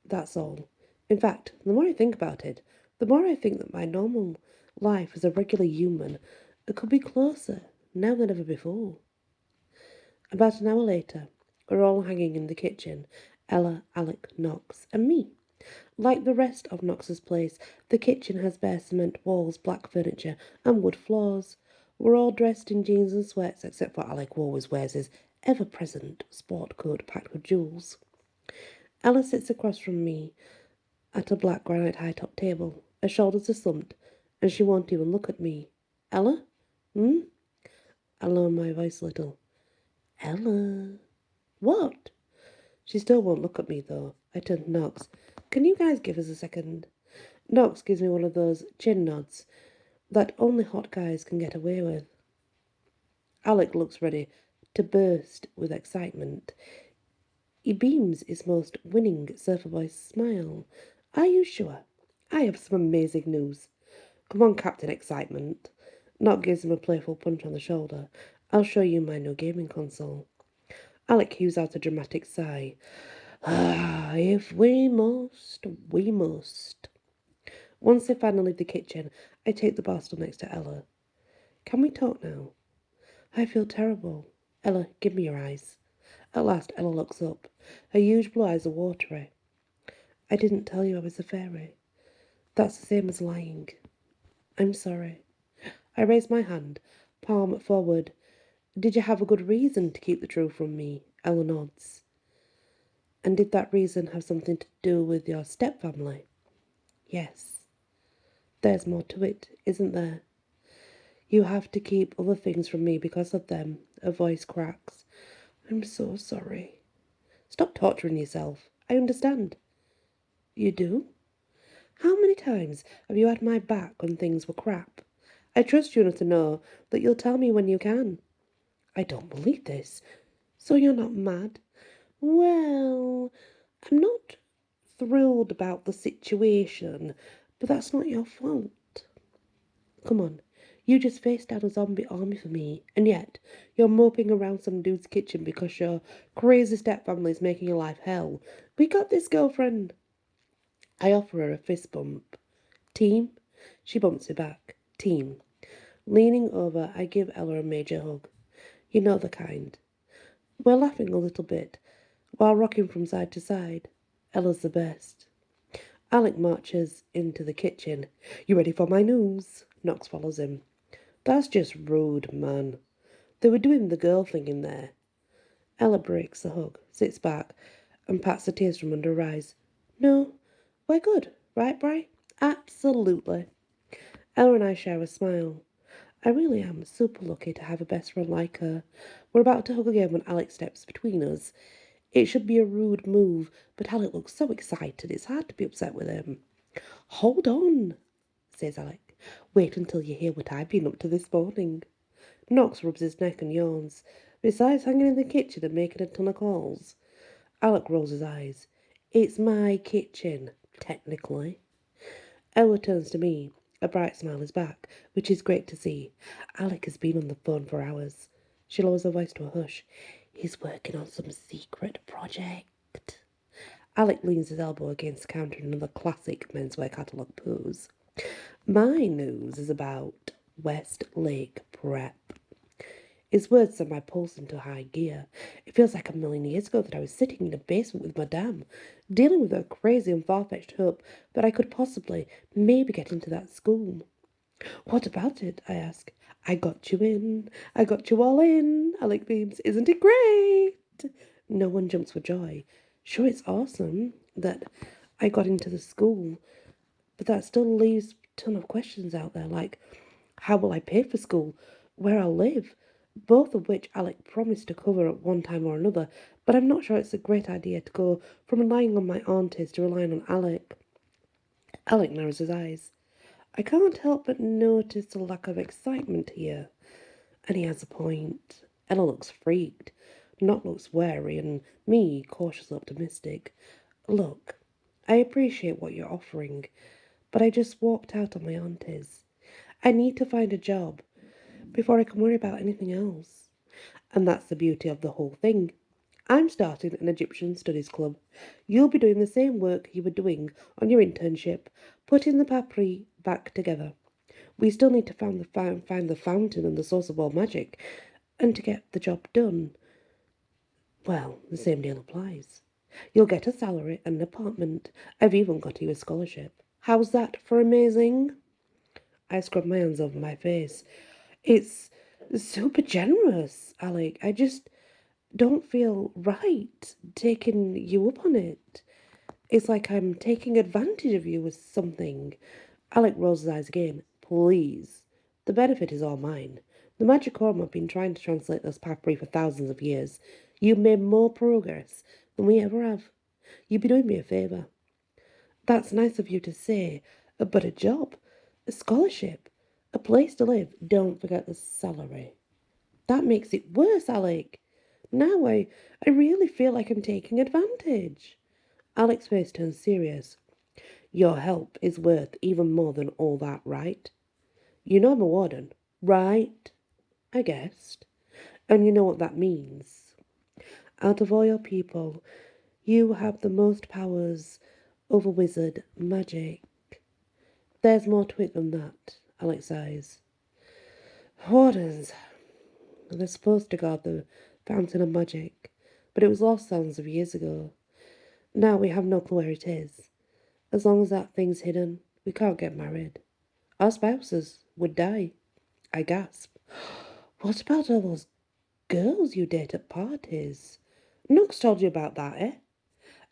that's all. In fact, the more I think about it, the more I think that my normal life as a regular human could be closer now than ever before. About an hour later, we're all hanging in the kitchen, Ella, Alec, Knox, and me. Like the rest of Knox's place, the kitchen has bare cement walls, black furniture, and wood floors. We're all dressed in jeans and sweats, except for Alec, who always wears his ever-present sport coat packed with jewels. Ella sits across from me at a black granite high-top table. Her shoulders are slumped, and she won't even look at me. Ella? Hmm? I lower my voice a little. Ella? What? She still won't look at me, though. I turn to Knox. Can you guys give us a second? Knox gives me one of those chin nods that only hot guys can get away with. Alec looks ready to burst with excitement. He beams his most winning surfer boy smile. Are you sure? I have some amazing news. Come on, Captain Excitement. Knox gives him a playful punch on the shoulder. I'll show you my new gaming console. Alec heaves out a dramatic sigh. Ah, if we must, we must. Once they finally leave the kitchen, I take the bar stool next to Ella. Can we talk now? I feel terrible. Ella, give me your eyes. At last, Ella looks up. Her huge blue eyes are watery. I didn't tell you I was a fairy. That's the same as lying. I'm sorry. I raise my hand, palm forward. Did you have a good reason to keep the truth from me? Ella nods. And did that reason have something to do with your stepfamily? Yes. There's more to it, isn't there? You have to keep other things from me because of them. Her voice cracks. I'm so sorry. Stop torturing yourself. I understand. You do? How many times have you had my back when things were crap? I trust you enough to know that you'll tell me when you can. I don't believe this. So you're not mad? Well, I'm not thrilled about the situation, but that's not your fault. Come on, you just faced down a zombie army for me, and yet you're moping around some dude's kitchen because your crazy stepfamily's making your life hell. We got this, girlfriend. I offer her a fist bump. Team? She bumps me back. Team. Leaning over, I give Ella a major hug. You know the kind. We're laughing a little bit, while rocking from side to side. Ella's the best. Alec marches into the kitchen. You ready for my news? Knox follows him. That's just rude, man. They were doing the girl thing in there. Ella breaks the hug, sits back, and pats the tears from under her eyes. No, we're good, right, Bry? Absolutely. Ella and I share a smile. I really am super lucky to have a best friend like her. We're about to hug again when Alec steps between us. It should be a rude move, but Alec looks so excited it's hard to be upset with him. Hold on, says Alec. Wait until you hear what I've been up to this morning. Knox rubs his neck and yawns. Besides hanging in the kitchen and making a ton of calls. Alec rolls his eyes. It's my kitchen. technically. Elle turns to me. A bright smile is back, which is great to see. Alec has been on the phone for hours. She lowers her voice to a hush. He's working on some secret project. Alec leans his elbow against the counter in another classic menswear catalogue pose. My news is about Westlake Prep. His words send my pulse into high gear. It feels like a million years ago that I was sitting in a basement with Madame, dealing with her crazy and far-fetched hope that I could possibly, maybe get into that school. What about it? I ask. I got you in. I got you all in. Alec beams. Isn't it great? No one jumps for joy. Sure, it's awesome that I got into the school, but that still leaves a ton of questions out there, like how will I pay for school, where I'll live, both of which Alec promised to cover at one time or another, but I'm not sure it's a great idea to go from relying on my aunties to relying on Alec. Alec narrows his eyes. I can't help but notice the lack of excitement here. And he has a point. Ella looks freaked. Not looks wary, and me cautiously optimistic. Look, I appreciate what you're offering, but I just walked out on my aunties. I need to find a job before I can worry about anything else. And that's the beauty of the whole thing. I'm starting an Egyptian Studies Club. You'll be doing the same work you were doing on your internship, putting the papri back together. We still need to find the fountain and the source of all magic, and to get the job done, well, the same deal applies. You'll get a salary and an apartment. I've even got you a scholarship. How's that for amazing? I scrub my hands over my face. It's super generous, Alec. I just don't feel right taking you up on it. It's like I'm taking advantage of you or something. Alec rolls his eyes again. Please. The benefit is all mine. The magic orb I've been trying to translate those papri for thousands of years. You've made more progress than we ever have. You'd be doing me a favour. That's nice of you to say, but a job, a scholarship, a place to live, don't forget the salary. That makes it worse, Alec. Now I really feel like I'm taking advantage. Alec's face turns serious. Your help is worth even more than all that, right? You know I'm a warden, right? I guessed. And you know what that means. Out of all your people, you have the most powers over wizard magic. There's more to it than that, Alex sighs. Wardens, they're supposed to guard the fountain of magic, but it was lost thousands of years ago. Now we have no clue where it is. As long as that thing's hidden, we can't get married. Our spouses would die. I gasp. What about all those girls you date at parties? Nox told you about that, eh?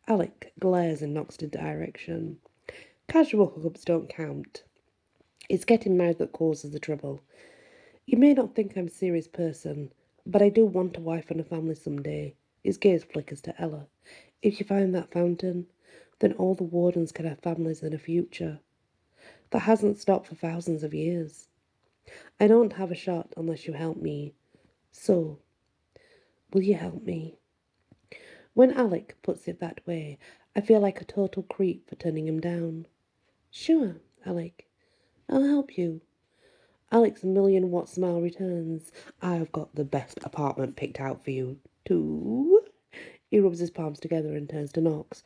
Alec glares in Nox's direction. Casual hookups don't count. It's getting married that causes the trouble. You may not think I'm a serious person, but I do want a wife and a family someday. His gaze flickers to Ella. If you find that fountain, then all the wardens can have families and a future. That hasn't stopped for thousands of years. I don't have a shot unless you help me. So, will you help me? When Alec puts it that way, I feel like a total creep for turning him down. Sure, Alec. I'll help you. Alec's million-watt smile returns. I've got the best apartment picked out for you, too. He rubs his palms together and turns to Nox.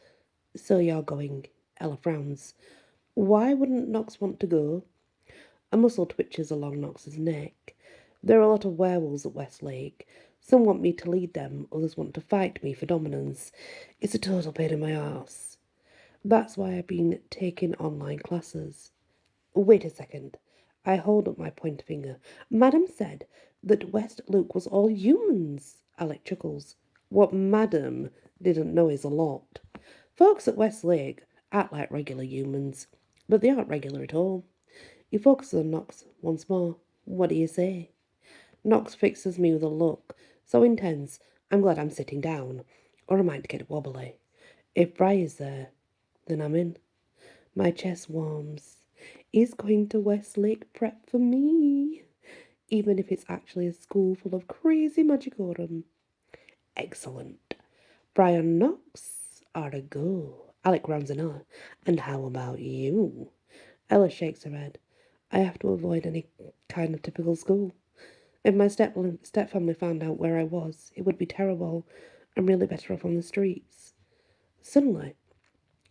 So you're going. Ella frowns. Why wouldn't Nox want to go? A muscle twitches along Nox's neck. There are a lot of werewolves at Westlake. Some want me to lead them, others want to fight me for dominance. It's a total pain in my arse. That's why I've been taking online classes. Wait a second. I hold up my pointer finger. Madam said that West Luke was all humans. Alec chuckles. What Madam didn't know is a lot. Folks at Westlake act like regular humans, but they aren't regular at all. He focuses on Nox once more. What do you say? Nox fixes me with a look so intense I'm glad I'm sitting down, or I might get wobbly. If Bryar's there, then I'm in. My chest warms. He's going to Westlake Prep for me, even if it's actually a school full of crazy magicorum. Excellent. Bryar Nox are a go. Alec rounds an Ella. And how about you? Ella shakes her head. I have to avoid any kind of typical school. If my stepfamily found out where I was, it would be terrible. I'm really better off on the streets. Suddenly,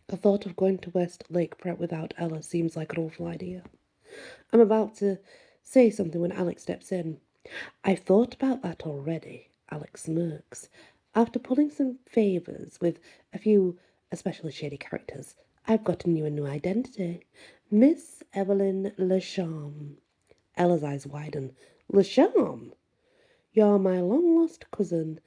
the thought of going to West Lake Prep without Ella seems like an awful idea. I'm about to say something when Alex steps in. I've thought about that already, Alex smirks. After pulling some favours with a few especially shady characters, I've gotten you a new identity. Miss Evelyn Lesham. Ella's eyes widen. Lesham? You're my long-lost cousin,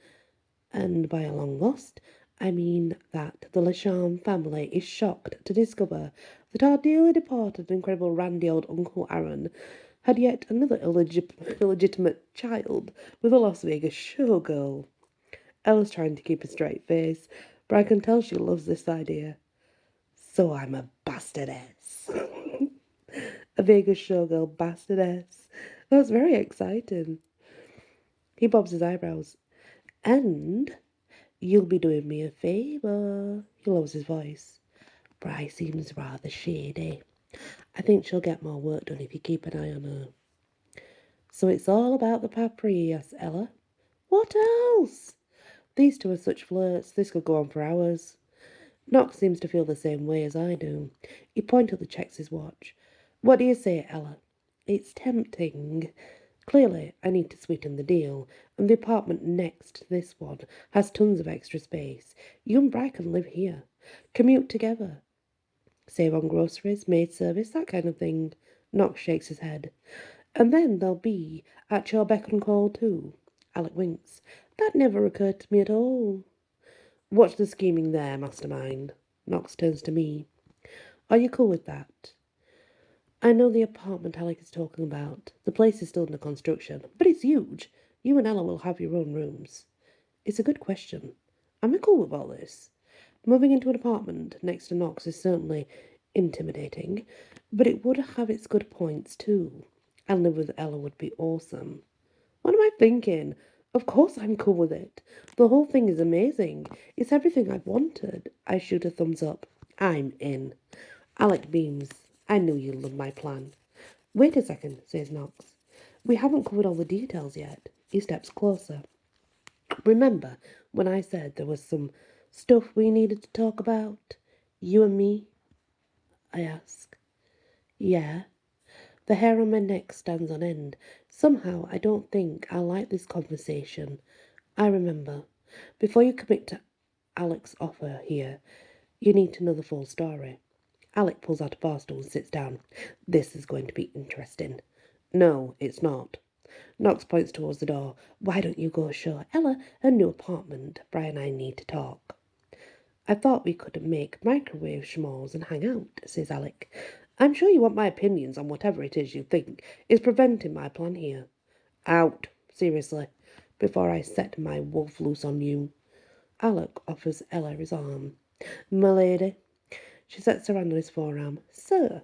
and by a long lost, I mean that the Lesham family is shocked to discover that our dearly departed incredible randy old Uncle Aaron had yet another illegitimate child with a Las Vegas showgirl. Ella's trying to keep a straight face, but I can tell she loves this idea. So I'm a bastardess. A Vegas showgirl bastardess. That's very exciting. He bobs his eyebrows. And you'll be doing me a favour. He lowers his voice. Bry seems rather shady. I think she'll get more work done if you keep an eye on her. So it's all about the Papri, yes, Ella? What else? These two are such flirts, this could go on for hours. Knox seems to feel the same way as I do. He pointedly checks his watch. What do you say, Ella? It's tempting. Clearly, I need to sweeten the deal, and the apartment next to this one has tons of extra space. You and Bry can live here. Commute together. Save on groceries, maid service, that kind of thing. Knox shakes his head. And then they'll be at your beck and call too. Alec winks. That never occurred to me at all. Watch the scheming there, mastermind. Knox turns to me. Are you cool with that? I know the apartment Alec is talking about. The place is still under construction, but it's huge. You and Ella will have your own rooms. It's a good question. Am I cool with all this? Moving into an apartment next to Knox is certainly intimidating, but it would have its good points too. And live with Ella would be awesome. What am I thinking? Of course I'm cool with it. The whole thing is amazing. It's everything I've wanted. I shoot a thumbs up. I'm in. Alec beams. I knew you'd love my plan. Wait a second, says Knox. We haven't covered all the details yet. He steps closer. Remember when I said there was some stuff we needed to talk about? You and me? I ask. Yeah. The hair on my neck stands on end. Somehow I don't think I like this conversation. I remember. Before you commit to Alec's offer here, you need to know the full story. Alec pulls out a bar stool and sits down. This is going to be interesting. No, it's not. Knox points towards the door. Why don't you go show Ella her new apartment? Brian and I need to talk. I thought we could make microwave schmalls and hang out, says Alec. I'm sure you want my opinions on whatever it is you think is preventing my plan here. Out, seriously, before I set my wolf loose on you. Alec offers Ella his arm. My lady. She sets her hand on his forearm. Sir.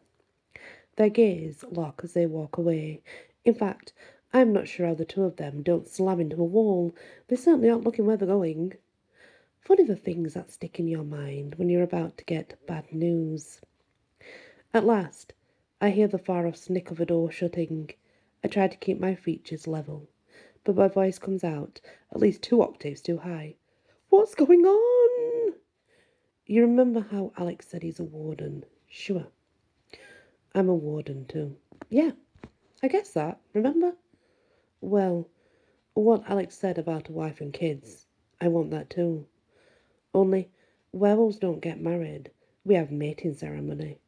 Their gaze lock as they walk away. In fact, I'm not sure how the two of them don't slam into a wall. They certainly aren't looking where they're going. Funny the things that stick in your mind when you're about to get bad news. At last, I hear the far-off snick of a door shutting. I try to keep my features level, but my voice comes out at least 2 octaves too high. What's going on? You remember how Alex said he's a warden? Sure. I'm a warden too. Yeah, I guess that. Remember? Well, what Alex said about a wife and kids, I want that too. Only, werewolves don't get married. We have mating ceremony.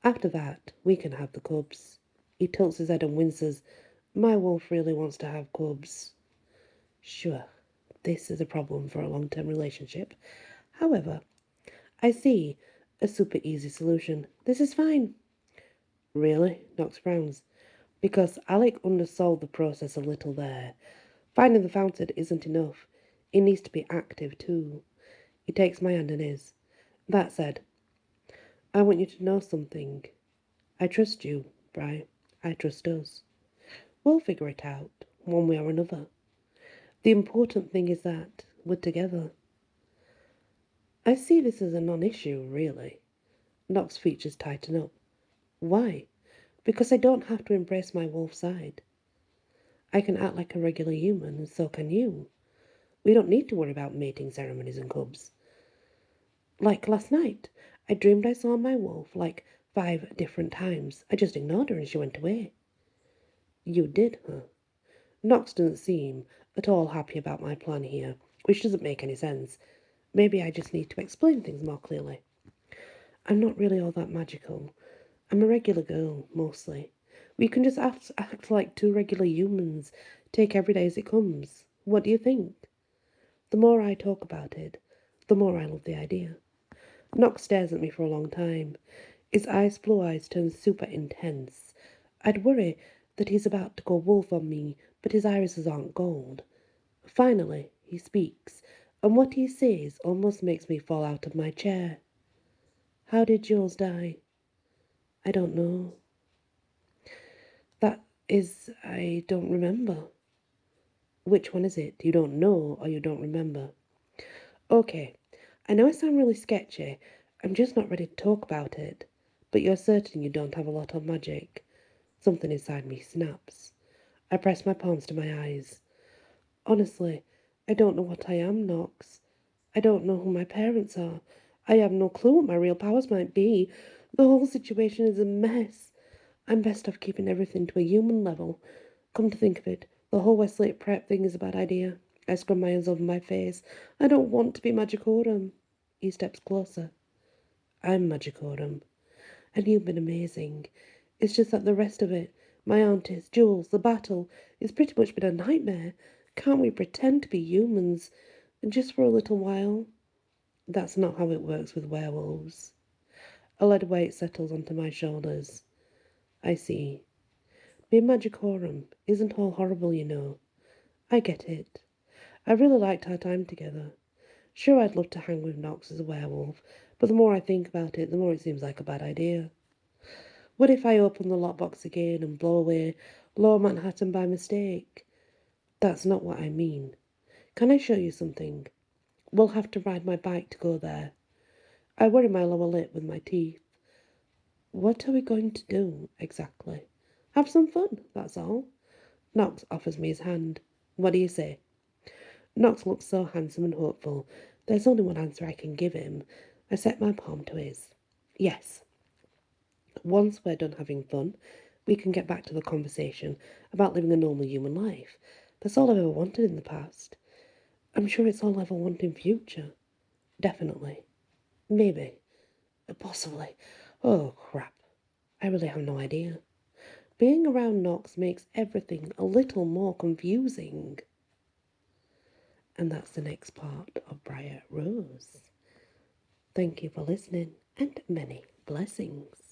After that, we can have the cubs. He tilts his head and winces. My wolf really wants to have cubs. Sure, this is a problem for a long-term relationship. However, I see a super easy solution. This is fine. Really? Knox frowns. Because Alec undersold the process a little there. Finding the fountain isn't enough. It needs to be active too. He takes my hand in his. That said, I want you to know something. I trust you, Bry. I trust us. We'll figure it out, one way or another. The important thing is that we're together. I see this as a non-issue, really. Nox's features tighten up. Why? Because I don't have to embrace my wolf side. I can act like a regular human, and so can you. We don't need to worry about mating ceremonies and cubs. Like last night, I dreamed I saw my wolf like 5 different times. I just ignored her and she went away. You did, huh? Nox doesn't seem at all happy about my plan here, which doesn't make any sense. Maybe I just need to explain things more clearly. I'm not really all that magical. I'm a regular girl, mostly. We can just act like two regular humans, take every day as it comes. What do you think? The more I talk about it, the more I love the idea. Nox stares at me for a long time. His blue eyes turn super intense. I'd worry that he's about to go wolf on me, but his irises aren't gold. Finally, he speaks, and what he says almost makes me fall out of my chair. How did Jules die? I don't know. I don't remember. Which one is it? You don't know or you don't remember? Okay, I know I sound really sketchy. I'm just not ready to talk about it. But you're certain you don't have a lot of magic? Something inside me snaps. I press my palms to my eyes. Honestly, I don't know what I am, Nox. I don't know who my parents are. I have no clue what my real powers might be. The whole situation is a mess. I'm best off keeping everything to a human level. Come to think of it, the whole Westlake prep thing is a bad idea. I scrub my hands over my face. I don't want to be Magicorum. He steps closer. I'm Magicorum. And you've been amazing. It's just that the rest of it, my aunties, Jules, the battle, it's pretty much been a nightmare. Can't we pretend to be humans? Just for a little while? That's not how it works with werewolves. A lead weight settles onto my shoulders. I see. Being Magicorum isn't all horrible, you know. I get it. I really liked our time together. Sure, I'd love to hang with Nox as a werewolf, but the more I think about it, the more it seems like a bad idea. What if I open the lockbox again and blow away Lower Manhattan by mistake? That's not what I mean. Can I show you something? We'll have to ride my bike to go there. I worry my lower lip with my teeth. What are we going to do, exactly? Have some fun, that's all. Nox offers me his hand. What do you say? Nox looks so handsome and hopeful. There's only one answer I can give him. I set my palm to his. Yes. Once we're done having fun, we can get back to the conversation about living a normal human life. That's all I've ever wanted in the past. I'm sure it's all I ever want in future. Definitely. Maybe. Possibly. Oh, crap. I really have no idea. Being around Nox makes everything a little more confusing. And that's the next part of Bryar Rose. Thank you for listening, and many blessings.